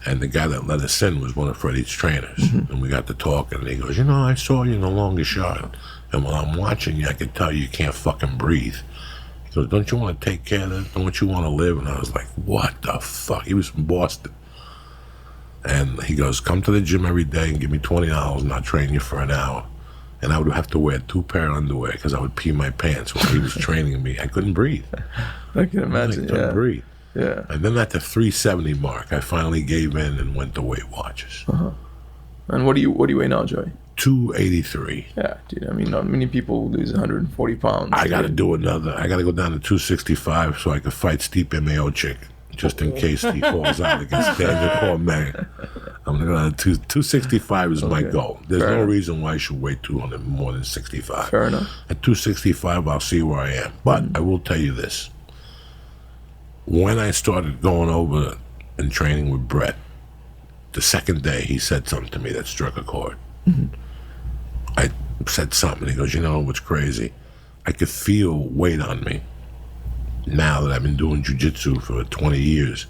And the guy that let us in was one of Freddie's trainers. And we got to talking, and he goes, you know, I saw you in the longest shot. And when I'm watching you, I could tell you can't fucking breathe. He goes, don't you want to take care of this? Don't you want to live? And I was like, what the fuck? He was from Boston. And he goes, come to the gym every day and give me $20 and I'll train you for an hour. And I would have to wear 2 pair of underwear because I would pee my pants when he was training me. I couldn't breathe. I can imagine, I couldn't breathe. Yeah. And then at the 370 mark, I finally gave in and went to Weight Watchers. And what do you weigh now, Joey? 283. Yeah, dude. I mean, not many people lose 140 pounds. I got to do another. I got to go down to 265 so I could fight Stipe Miocic, just in case he falls out against Daniel Cormier. I'm going to go down to 265 is my goal. There's no reason why I should weigh 200 more than 65. Fair enough. At 265, I'll see where I am. But I will tell you this. When I started going over and training with Brett, the second day he said something to me that struck a chord. I said something. He goes, you know what's crazy? I could feel weight on me. Now that I've been doing jiu-jitsu for 20 years,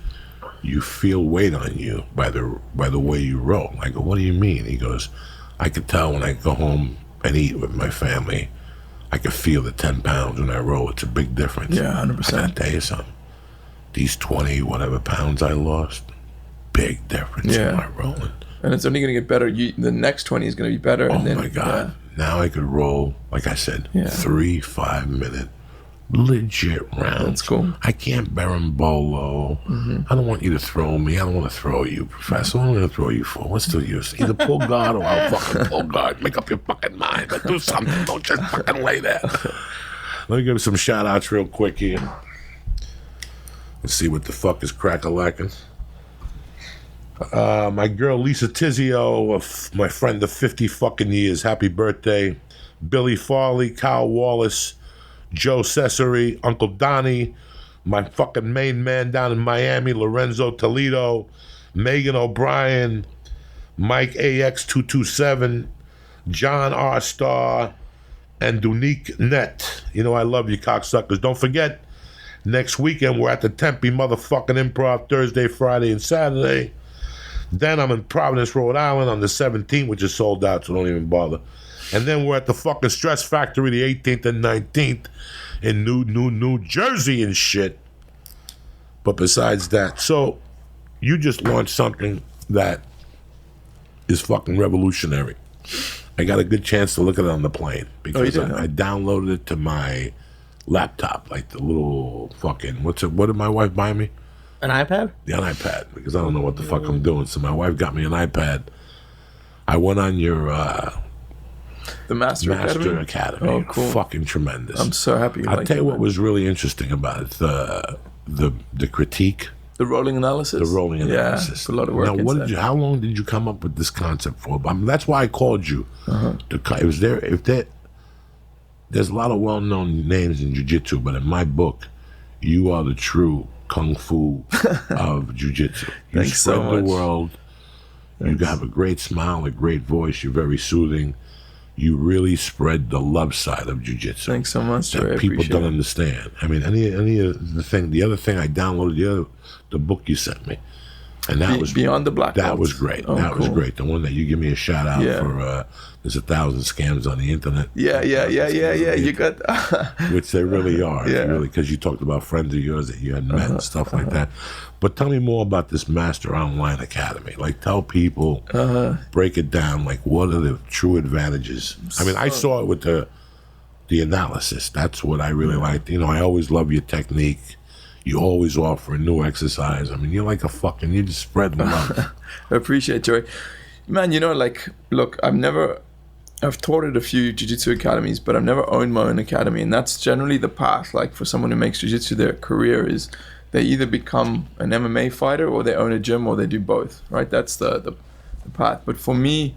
you feel weight on you by the way you roll. I go, what do you mean? He goes, I could tell when I go home and eat with my family, I could feel the 10 pounds when I roll. It's a big difference. Yeah, 100%. I gotta tell you something. These 20 whatever pounds I lost, big difference in my rolling. And it's only going to get better. The next 20 is going to be better. Oh, and then, my God. Now I could roll, like I said, 3 5-minute legit rounds. That's cool. I can't berimbolo. I don't want you to throw me. I don't want to throw you, Professor. What am I going to throw you for? What's the use? Either pull guard or I'll fucking pull guard. Make up your fucking mind. But do something. Don't just fucking lay there. Let me give some shout-outs real quick here. Let's see what the fuck is crack-a-lacking. My girl Lisa Tizio, my friend of 50 fucking years. Happy birthday. Billy Farley, Kyle Wallace, Joe Cesare, Uncle Donnie, my fucking main man down in Miami, Lorenzo Toledo, Megan O'Brien, Mike AX227, John R. Starr, and Dunique Net. You know I love you, cocksuckers. Don't forget, next weekend we're at the Tempe motherfucking Improv, Thursday, Friday, and Saturday. Then I'm in Providence, Rhode Island on the 17th, which is sold out, so don't even bother. And then we're at the fucking Stress Factory the 18th and 19th in New Jersey and shit. But besides that, so you just launched something that is fucking revolutionary. I got a good chance to look at it on the plane because I downloaded it to my laptop, like the little fucking, what did my wife buy me? An iPad? Yeah, an iPad, because I don't know what the fuck I'm doing. So my wife got me an iPad. I went on your The Master Academy. Oh, cool. Fucking tremendous. I'm so happy. I'll tell you what was really interesting about it: the critique, the rolling analysis. the rolling analysis. Yeah, a lot of work. Now, into that. how long did you come up with this concept for? I mean, that's why I called you. There's a lot of well-known names in jiu-jitsu, but in my book, you are the true kung fu of jiu-jitsu. You Thanks spread so much. the world. You have a great smile, a great voice. You're very soothing. You really spread the love side of jiu-jitsu. Thanks so much, sir. That I people appreciate don't it. understand. I mean, the other thing I downloaded, the book you sent me, and that was Beyond the Black That Belt. was great. Oh, that was cool. great. The one that you give me a shout out Yeah. for. There's 1,000 scams on the internet. Yeah. You got Which they really are. Yeah. Really, because you talked about friends of yours that you had met and stuff like that. But tell me more about this Master Online Academy. Like, tell people, break it down. Like, what are the true advantages? I mean, I saw it with the analysis. That's what I really liked. You know, I always love your technique. You always offer a new exercise. I mean, you're like you just spread love. I appreciate it, Joey. Man, you know, like, look, I've taught at a few jiu-jitsu academies, but I've never owned my own academy. And that's generally the path, like, for someone who makes jiu-jitsu their career is they either become an MMA fighter or they own a gym or they do both, right? That's the path. But for me,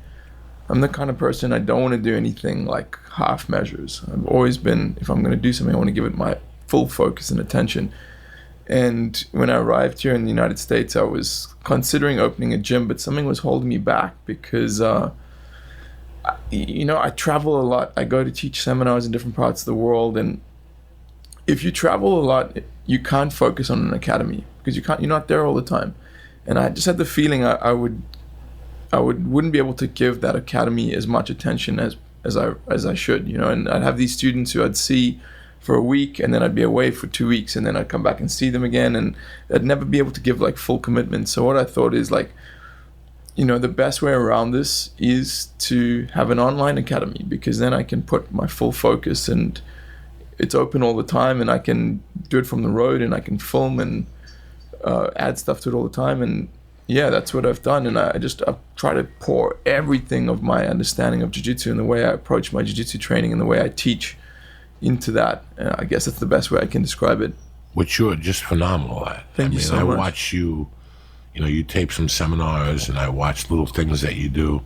I'm the kind of person, I don't want to do anything like half measures. I've always been, if I'm going to do something, I want to give it my full focus and attention. And when I arrived here in the United States, I was considering opening a gym, but something was holding me back because, I travel a lot. I go to teach seminars in different parts of the world. And if you travel a lot, you can't focus on an academy because you're not there all the time. And I just had the feeling I wouldn't be able to give that academy as much attention as I should, and I'd have these students who I'd see for a week and then I'd be away for 2 weeks and then I'd come back and see them again and I'd never be able to give like full commitment. So what I thought is like, the best way around this is to have an online academy because then I can put my full focus and it's open all the time and I can do it from the road and I can film and add stuff to it all the time. And yeah, that's what I've done. And I try to pour everything of my understanding of jiu-jitsu and the way I approach my jiu-jitsu training and the way I teach into that. And I guess that's the best way I can describe it. Which you're just phenomenal at. Thank you so much. I watch you, you tape some seminars and I watch little things that you do.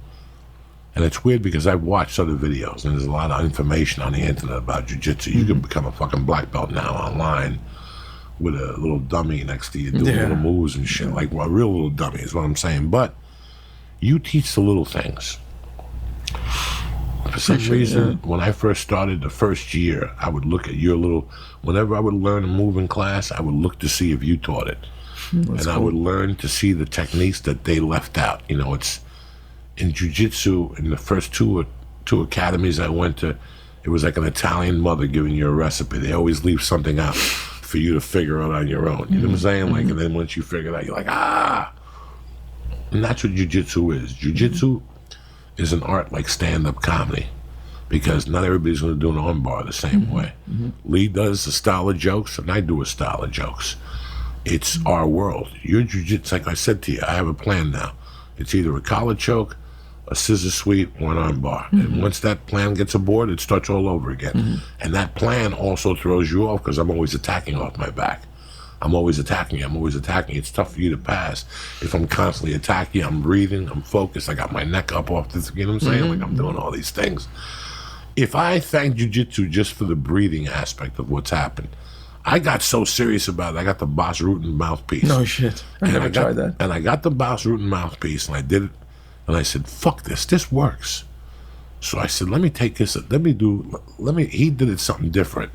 And it's weird because I've watched other videos and there's a lot of information on the internet about jiu-jitsu. You can become a fucking black belt now online with a little dummy next to you doing little moves and shit. Like a real little dummy is what I'm saying. But you teach the little things. For some reason, when I first started the first year, I would look at whenever I would learn a move in class, I would look to see if you taught it. I would learn to see the techniques that they left out. It's in jiu-jitsu, in the first two academies I went to, it was like an Italian mother giving you a recipe. They always leave something out for you to figure out on your own. You know what I'm saying? Like, and then once you figure it out, you're like, And that's what jiu-jitsu is. Jiu-jitsu is an art like stand-up comedy because not everybody's going to do an armbar the same way. Lee does a style of jokes and I do a style of jokes. It's our world. Your jiu-jitsu, like I said to you, I have a plan now. It's either a collar choke, a scissor sweep, or an armbar. And once that plan gets aboard, it starts all over again. And that plan also throws you off because I'm always attacking off my back. I'm always attacking you. It's tough for you to pass. If I'm constantly attacking you, I'm breathing, I'm focused, I got my neck up off this, you know what I'm saying? Like I'm doing all these things. If I thank jiu-jitsu just for the breathing aspect of what's happened, I got so serious about it. I got the Boss Rutan mouthpiece. No shit. I never tried that. And I got the Boss Rutan mouthpiece and I did it. And I said, fuck this. This works. So I said, let me take this. He did it something different.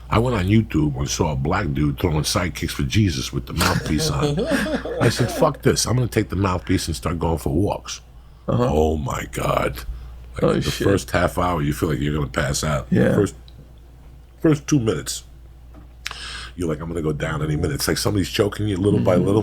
I went on YouTube and saw a black dude throwing sidekicks for Jesus with the mouthpiece on. I said, fuck this. I'm going to take the mouthpiece and start going for walks. Oh my God. Like the first half hour, you feel like you're going to pass out. Yeah. First 2 minutes. You're like, I'm going to go down any minute. It's like somebody's choking you little by little.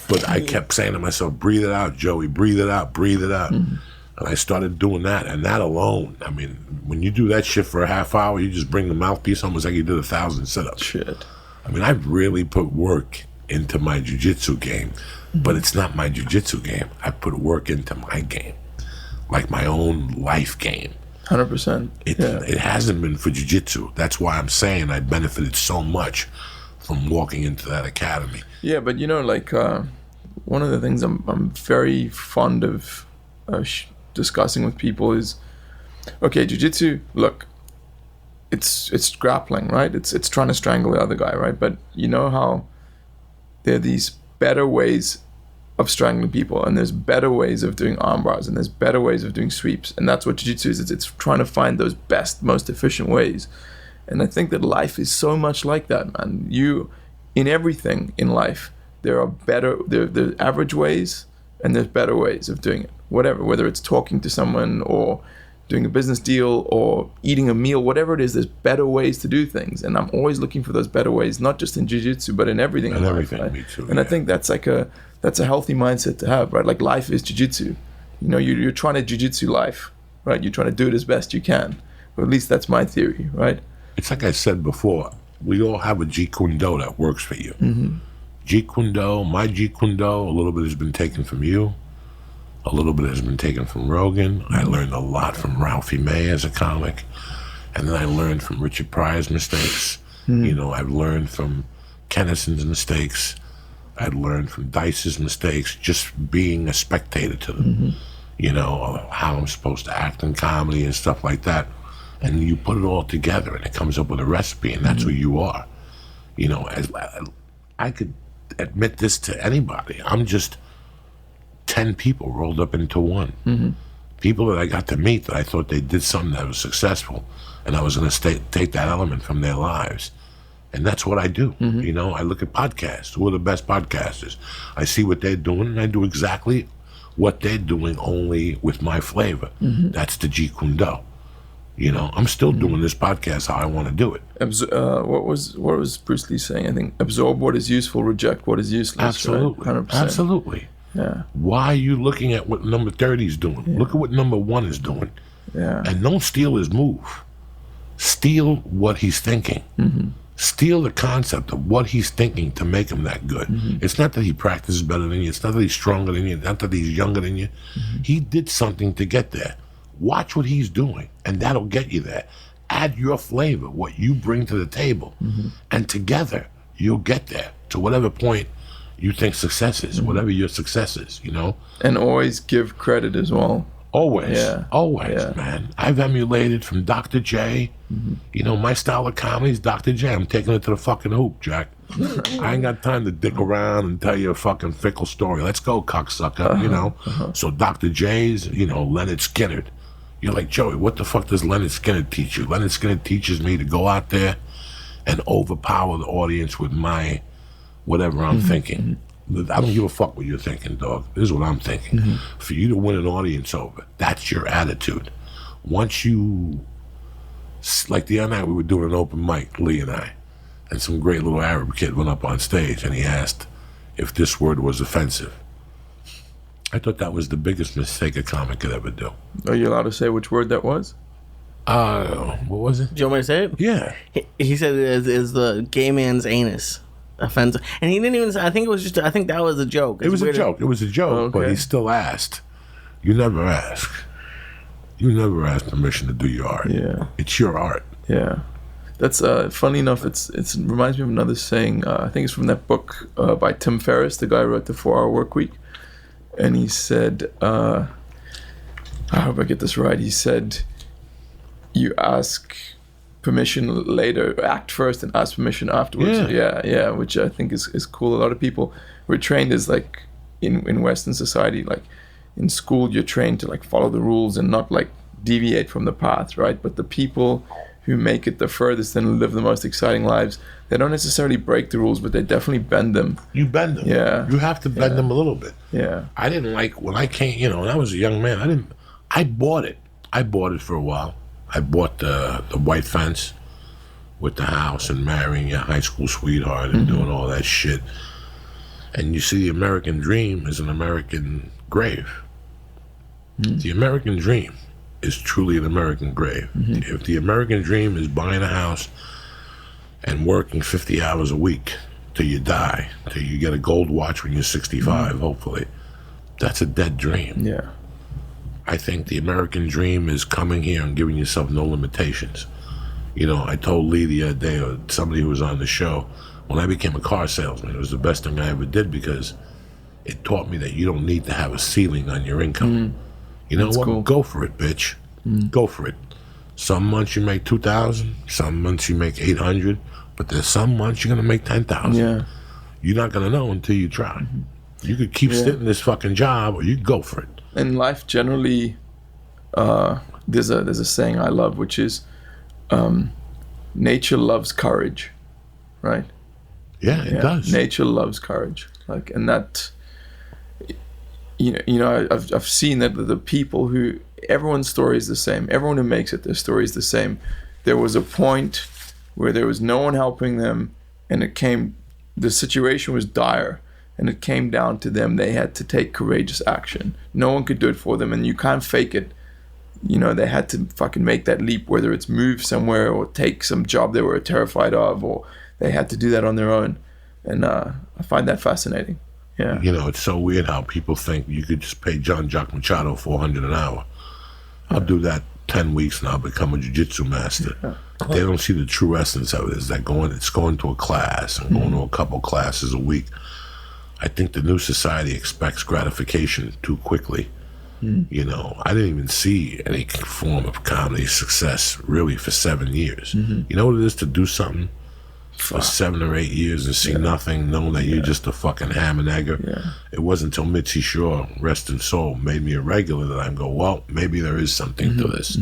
But I kept saying to myself, breathe it out, Joey. Breathe it out. Breathe it out. And I started doing that. And that alone, I mean, when you do that shit for a half hour, you just bring the mouthpiece almost like you did 1,000 sit-ups. Shit. I mean, I've really put work into my jiu-jitsu game, but it's not my jiu-jitsu game. I put work into my game, like my own life game. 100%. It hasn't been for jiu-jitsu. That's why I'm saying I benefited so much from walking into that academy. Yeah, but you know, like one of the things I'm very fond of discussing with people is, okay, jiu-jitsu, look, it's grappling, right? It's trying to strangle the other guy, right? But you know how there are these better ways of strangling people, and there's better ways of doing arm bars, and there's better ways of doing sweeps, and that's what jiu-jitsu is. It's trying to find those best, most efficient ways. And I think that life is so much like that, man. In everything in life, there are average ways, and there's better ways of doing it. Whether it's talking to someone or doing a business deal or eating a meal, whatever it is, there's better ways to do things. And I'm always looking for those better ways, not just in jiu-jitsu, but in everything. And in everything, life, right? me too. And I think that's a healthy mindset to have, right? Like life is jiu-jitsu. You know, you're trying to jiu-jitsu life, right? You're trying to do it as best you can. Or at least that's my theory, right? It's like I said before, we all have a Jeet Kune Do that works for you. Mm-hmm. Jeet Kune Do, my Jeet Kune Do, a little bit has been taken from you. A little bit has been taken from Rogan. I learned a lot from Ralphie May as a comic. And then I learned from Richard Pryor's mistakes. You know, I've learned from Kennison's mistakes. I've learned from Dice's mistakes, just being a spectator to them. You know, how I'm supposed to act in comedy and stuff like that. And you put it all together and it comes up with a recipe, and that's who you are. You know, as I could admit this to anybody. I'm just 10 people rolled up into one. People that I got to meet that I thought they did something that was successful, and I was going to take that element from their lives. And that's what I do. You know, I look at podcasts. Who are the best podcasters? I see what they're doing, and I do exactly what they're doing, only with my flavor. That's the Jeet Kune Do. You know, I'm still doing this podcast how I want to do it. What was Bruce Lee saying? I think absorb what is useful, reject what is useless. Absolutely. Right? 100%. Absolutely. Yeah. Why are you looking at what number 30 is doing? Look at what number 1 is doing. Yeah. And don't steal his move. Steal what he's thinking. Steal the concept of what he's thinking to make him that good. It's not that he practices better than you. It's not that he's stronger than you. It's not that he's younger than you. He did something to get there. Watch what he's doing, and that'll get you there. Add your flavor, what you bring to the table, and together you'll get there to whatever point you think success is, whatever your success is, you know? And always give credit as well. Always, Yeah. man. I've emulated from Dr. J. You know, my style of comedy is Dr. J. I'm taking it to the fucking hoop, Jack. I ain't got time to dick around and tell you a fucking fickle story. Let's go, cocksucker, you know? So Dr. J's, you know, Leonard Skinner. You're like, Joey, what the fuck does Leonard Skinner teach you? Leonard Skinner teaches me to go out there and overpower the audience with my whatever I'm thinking. I don't give a fuck what you're thinking, dog. This is what I'm thinking. For you to win an audience over, that's your attitude. Once you, like the other night we were doing an open mic, Lee and I, and some great little Arab kid went up on stage and he asked if this word was offensive. I thought that was the biggest mistake a comic could ever do. Are you allowed to say which word that was? What was it? Do you want me to say it? Yeah. He said it is the gay man's anus. Offensive. And he didn't even say, I think that was a joke. It was a joke, but he still asked. You never ask. You never ask permission to do your art. Yeah. It's your art. Yeah. That's funny enough. It reminds me of another saying. I think it's from that book by Tim Ferriss, the guy who wrote the 4-Hour Work Week. And he said, I hope I get this right. He said, you ask permission later, act first and ask permission afterwards. Yeah, which I think is cool. A lot of people were trained as like in Western society, like in school you're trained to like follow the rules and not like deviate from the path, right? But the people who make it the furthest and live the most exciting lives, they don't necessarily break the rules, but they definitely bend them. You bend them. Yeah. You have to bend them a little bit. Yeah. I didn't like, when I came, you know, when I was a young man, I bought it. I bought it for a while. I bought the white fence with the house and marrying your high school sweetheart and doing all that shit. And you see, the American dream is an American grave. The American dream is truly an American grave. If the American dream is buying a house and working 50 hours a week till you die, till you get a gold watch when you're 65, hopefully. That's a dead dream. Yeah. I think the American dream is coming here and giving yourself no limitations. You know, I told Lee the other day, or somebody who was on the show, when I became a car salesman, it was the best thing I ever did because it taught me that you don't need to have a ceiling on your income. You know what? Cool. Go for it, bitch. Go for it. Some months you make 2,000, some months you make 800, but there's some months you're gonna make 10,000. Yeah. You're not gonna know until you try. You could keep sitting in this fucking job, or you could go for it. In life, generally, there's a saying I love, which is, nature loves courage, right? Yeah, it does. Nature loves courage, like, and that, you know, I've seen that the people who, everyone's story is the same. Everyone who makes it, their story is the same. There was a point where there was no one helping them, and the situation was dire, and it came down to them. They had to take courageous action. No one could do it for them, and you can't fake it. You know, they had to fucking make that leap, whether it's move somewhere or take some job they were terrified of, or they had to do that on their own. And I find that fascinating. Yeah. You know, it's so weird how people think you could just pay John Jack Machado $400 an hour. I'll do that 10 weeks and I'll become a jiu-jitsu master. They don't see the true essence of it. Is that it's going to a class and going to a couple classes a week. I think the new society expects gratification too quickly. You know, I didn't even see any form of comedy success really for 7 years. You know what it is to do something for 7 or 8 years and see nothing, knowing that you're just a fucking ham and egger? It wasn't until Mitzi Shaw, rest in soul, made me a regular that I go, well, maybe there is something to this.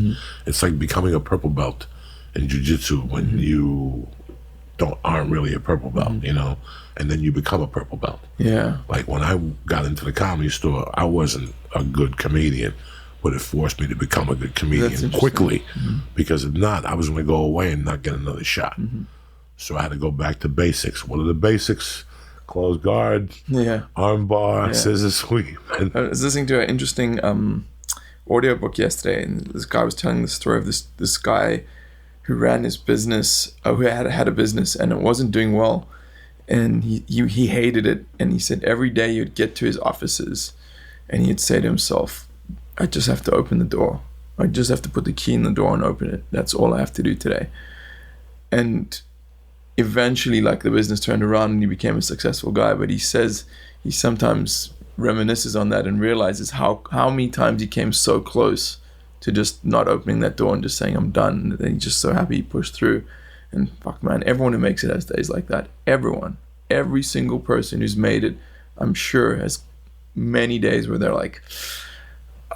It's like becoming a purple belt in jiu-jitsu when you aren't really a purple belt, you know, and then you become a purple belt. Yeah. Like when I got into the comedy store, I wasn't a good comedian, but it forced me to become a good comedian quickly, because if not, I was going to go away and not get another shot. So I had to go back to basics. What are the basics? Close guard, arm bar, scissor sweep. And I was listening to an interesting audiobook yesterday, and this guy was telling the story of this guy who ran his business, who had a business, and it wasn't doing well, and he hated it. And he said every day he'd get to his offices, and he'd say to himself, "I just have to open the door. I just have to put the key in the door and open it. That's all I have to do today." And eventually, like, the business turned around and he became a successful guy. But he says he sometimes reminisces on that and realizes how many times he came so close to just not opening that door and just saying, "I'm done." And he's just so happy he pushed through. And fuck, man, everyone who makes it has days like that. Every single person who's made it, I'm sure, has many days where they're like,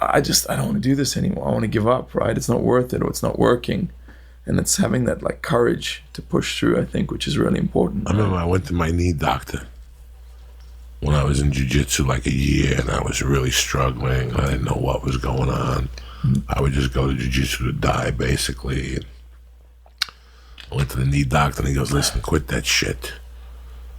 I don't want to do this anymore. I want to give up, right? It's not worth it, or it's not working. And it's having that, like, courage to push through, I think, which is really important. I remember I went to my knee doctor when I was in jiu-jitsu like a year, and I was really struggling. I didn't know what was going on. I would just go to jiu-jitsu to die, basically. And I went to the knee doctor, and he goes, "Listen, quit that shit."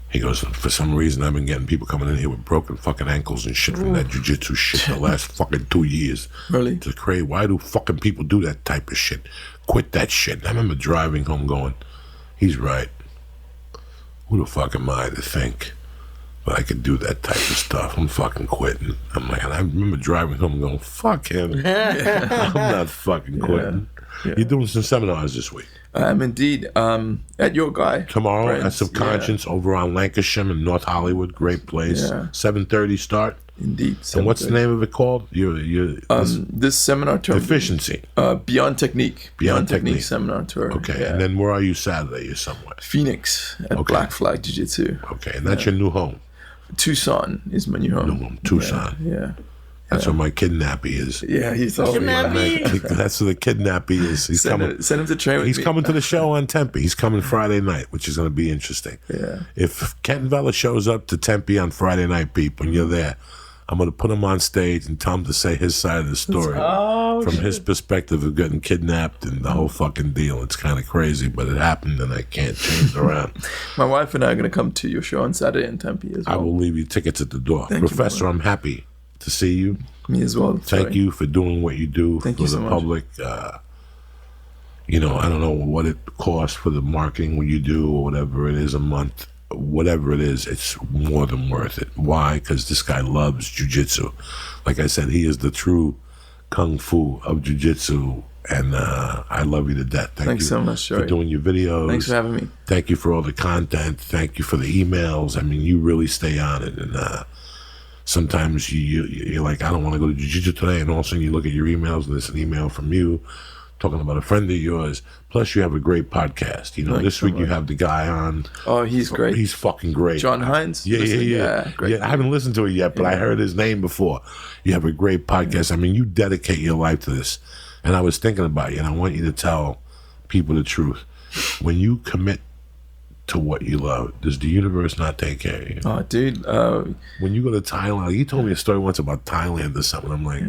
He goes, "For some reason, I've been getting people coming in here with broken fucking ankles and shit from that jiu-jitsu shit the last fucking 2 years. Really? It's crazy. Why do fucking people do that type of shit? Quit that shit." And I remember driving home going, he's right. Who the fuck am I to think that I could do that type of stuff? I'm fucking quitting. I'm like, and I remember driving home going, fuck him. I'm not fucking quitting. Yeah. You're doing some seminars this week. I'm indeed at your guy. Tomorrow at Subconscious over on Lancashire in North Hollywood. Great place. 7:30 start. Indeed. And what's the name of it called? This seminar tour. Efficiency. Beyond Technique. Beyond Technique seminar tour. Okay. And then where are you Saturday? You're somewhere. Phoenix at Black Flag Jiu Jitsu. Okay. And that's your new home. Tucson is my new home. Tucson. Yeah. That's where my kidnappy is. Yeah, he's all That's where the kidnappy is. He's coming. Send him to train with me. He's coming to the show on Tempe. He's coming Friday night, which is going to be interesting. Yeah. If Kenton Vella shows up to Tempe on Friday night, Peep, when you're there, I'm going to put him on stage and tell him to say his side of the story from his perspective of getting kidnapped and the whole fucking deal. It's kind of crazy, but it happened and I can't change it around. My wife and I are going to come to your show on Saturday in Tempe as well. I will leave you tickets at the door. Professor, I'm happy to see you. Me as well. Thank you for doing what you do for the public. You know, I don't know what it costs for the marketing when you do or whatever it is a month. whatever it is, it's more than worth it. Why? Because this guy loves jiu-jitsu. Like I said, he is the true kung fu of jiu-jitsu, and I love you to death. Thanks you so much, for Joey. doing your videos. Thanks for having me. Thank you for all the content. Thank you for the emails. I mean, you really stay on it, and sometimes you're like, I don't want to go to jiu-jitsu today, and all of a sudden you look at your emails, and there's an email from you talking about a friend of yours. Plus, you have a great podcast. You know, this week you have the guy on. Oh, he's great. He's fucking great. John Hines? Yeah. Great. I haven't listened to it yet, but I heard his name before. You have a great podcast. I mean, you dedicate your life to this. And I was thinking about you, and I want you to tell people the truth. When you commit to what you love, does the universe not take care of you? Oh, dude. When you go to Thailand, you told me a story once about Thailand or something. I'm like,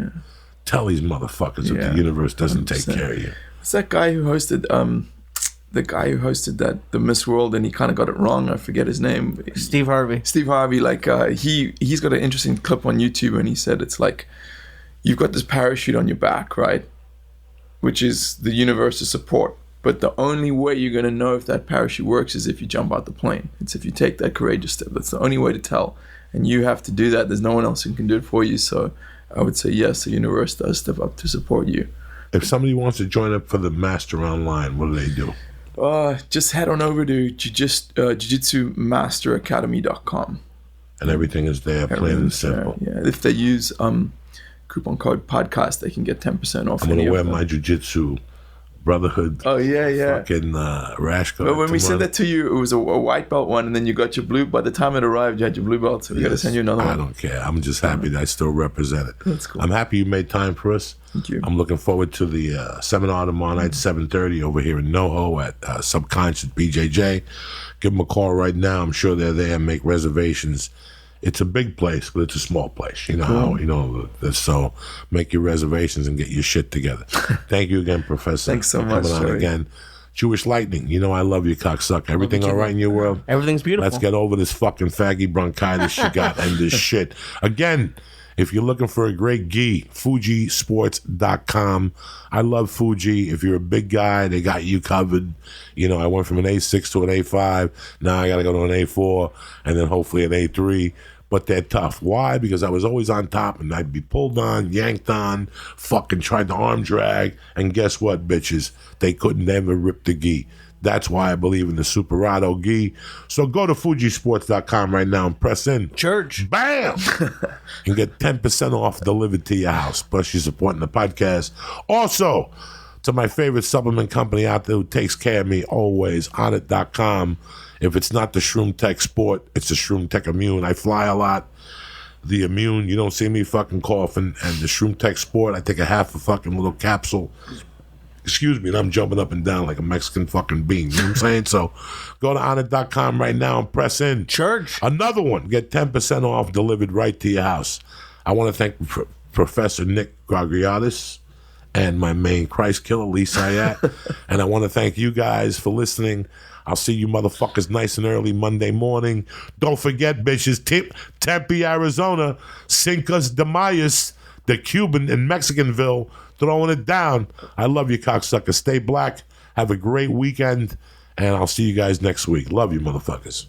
tell these motherfuckers that the universe doesn't 100%. Take care of you. It's that guy who hosted the Miss World, and he kind of got it wrong. I forget his name. Steve Harvey. Steve Harvey, like he's got an interesting clip on YouTube, and he said it's like you've got this parachute on your back, right? Which is the universe's support. But the only way you're going to know if that parachute works is if you jump out the plane. It's if you take that courageous step. That's the only way to tell. And you have to do that. There's no one else who can do it for you. So I would say, yes, the universe does step up to support you. If somebody wants to join up for the Master Online, what do they do? Just head on over to jiu-jitsumasteracademy.com. And everything is there, plain and simple. Yeah, if they use coupon code podcast, they can get 10% off. I'm going to wear my Jiu Jitsu Brotherhood. Oh, yeah. Fucking rash guard. But when we sent that to you, it was a white belt one, and then you got your blue. By the time it arrived, you had your blue belt, so we got to send you another one. I don't care. I'm just happy that I still represent it. That's cool. I'm happy you made time for us. Thank you. I'm looking forward to the seminar tomorrow night, 7:30 over here in NoHo at Subconscious BJJ. Give them a call right now. I'm sure they're there. Make reservations. It's a big place, but it's a small place. You know how, so make your reservations and get your shit together. Thank you again, Professor. Thanks so much, coming on again. Jewish Lightning, you know I love you, cocksucker. Everything all right in your world? Everything's beautiful. Let's get over this fucking faggy bronchitis you got and this shit. Again, if you're looking for a great gi, fujisports.com. I love Fuji. If you're a big guy, they got you covered. You know, I went from an A6 to an A5. Now I got to go to an A4 and then hopefully an A3. But they're tough. Why? Because I was always on top and I'd be pulled on, yanked on, fucking tried to arm drag. And guess what, bitches? They couldn't ever rip the gi. That's why I believe in the Superado gi. So go to fujisports.com right now and press in. Church. Bam! And get 10% off delivered to your house. Plus you're supporting the podcast. Also, to my favorite supplement company out there who takes care of me always, Onnit.com. If it's not the Shroom Tech Sport, it's the Shroom Tech Immune. I fly a lot. The Immune, you don't see me fucking coughing. And the Shroom Tech Sport, I take a half a fucking little capsule. Excuse me, and I'm jumping up and down like a Mexican fucking bean. You know what I'm saying? So go to Onnit.com right now and press in. Church. Another one. Get 10% off delivered right to your house. I want to thank Professor Nic Gregoriades and my main Christ killer, Lee Syatt. And I want to thank you guys for listening. I'll see you motherfuckers nice and early Monday morning. Don't forget, bitches, Tempe, Arizona, Cinco de Mayo, the Cuban in Mexicanville, throwing it down. I love you, cocksuckers. Stay black. Have a great weekend, and I'll see you guys next week. Love you, motherfuckers.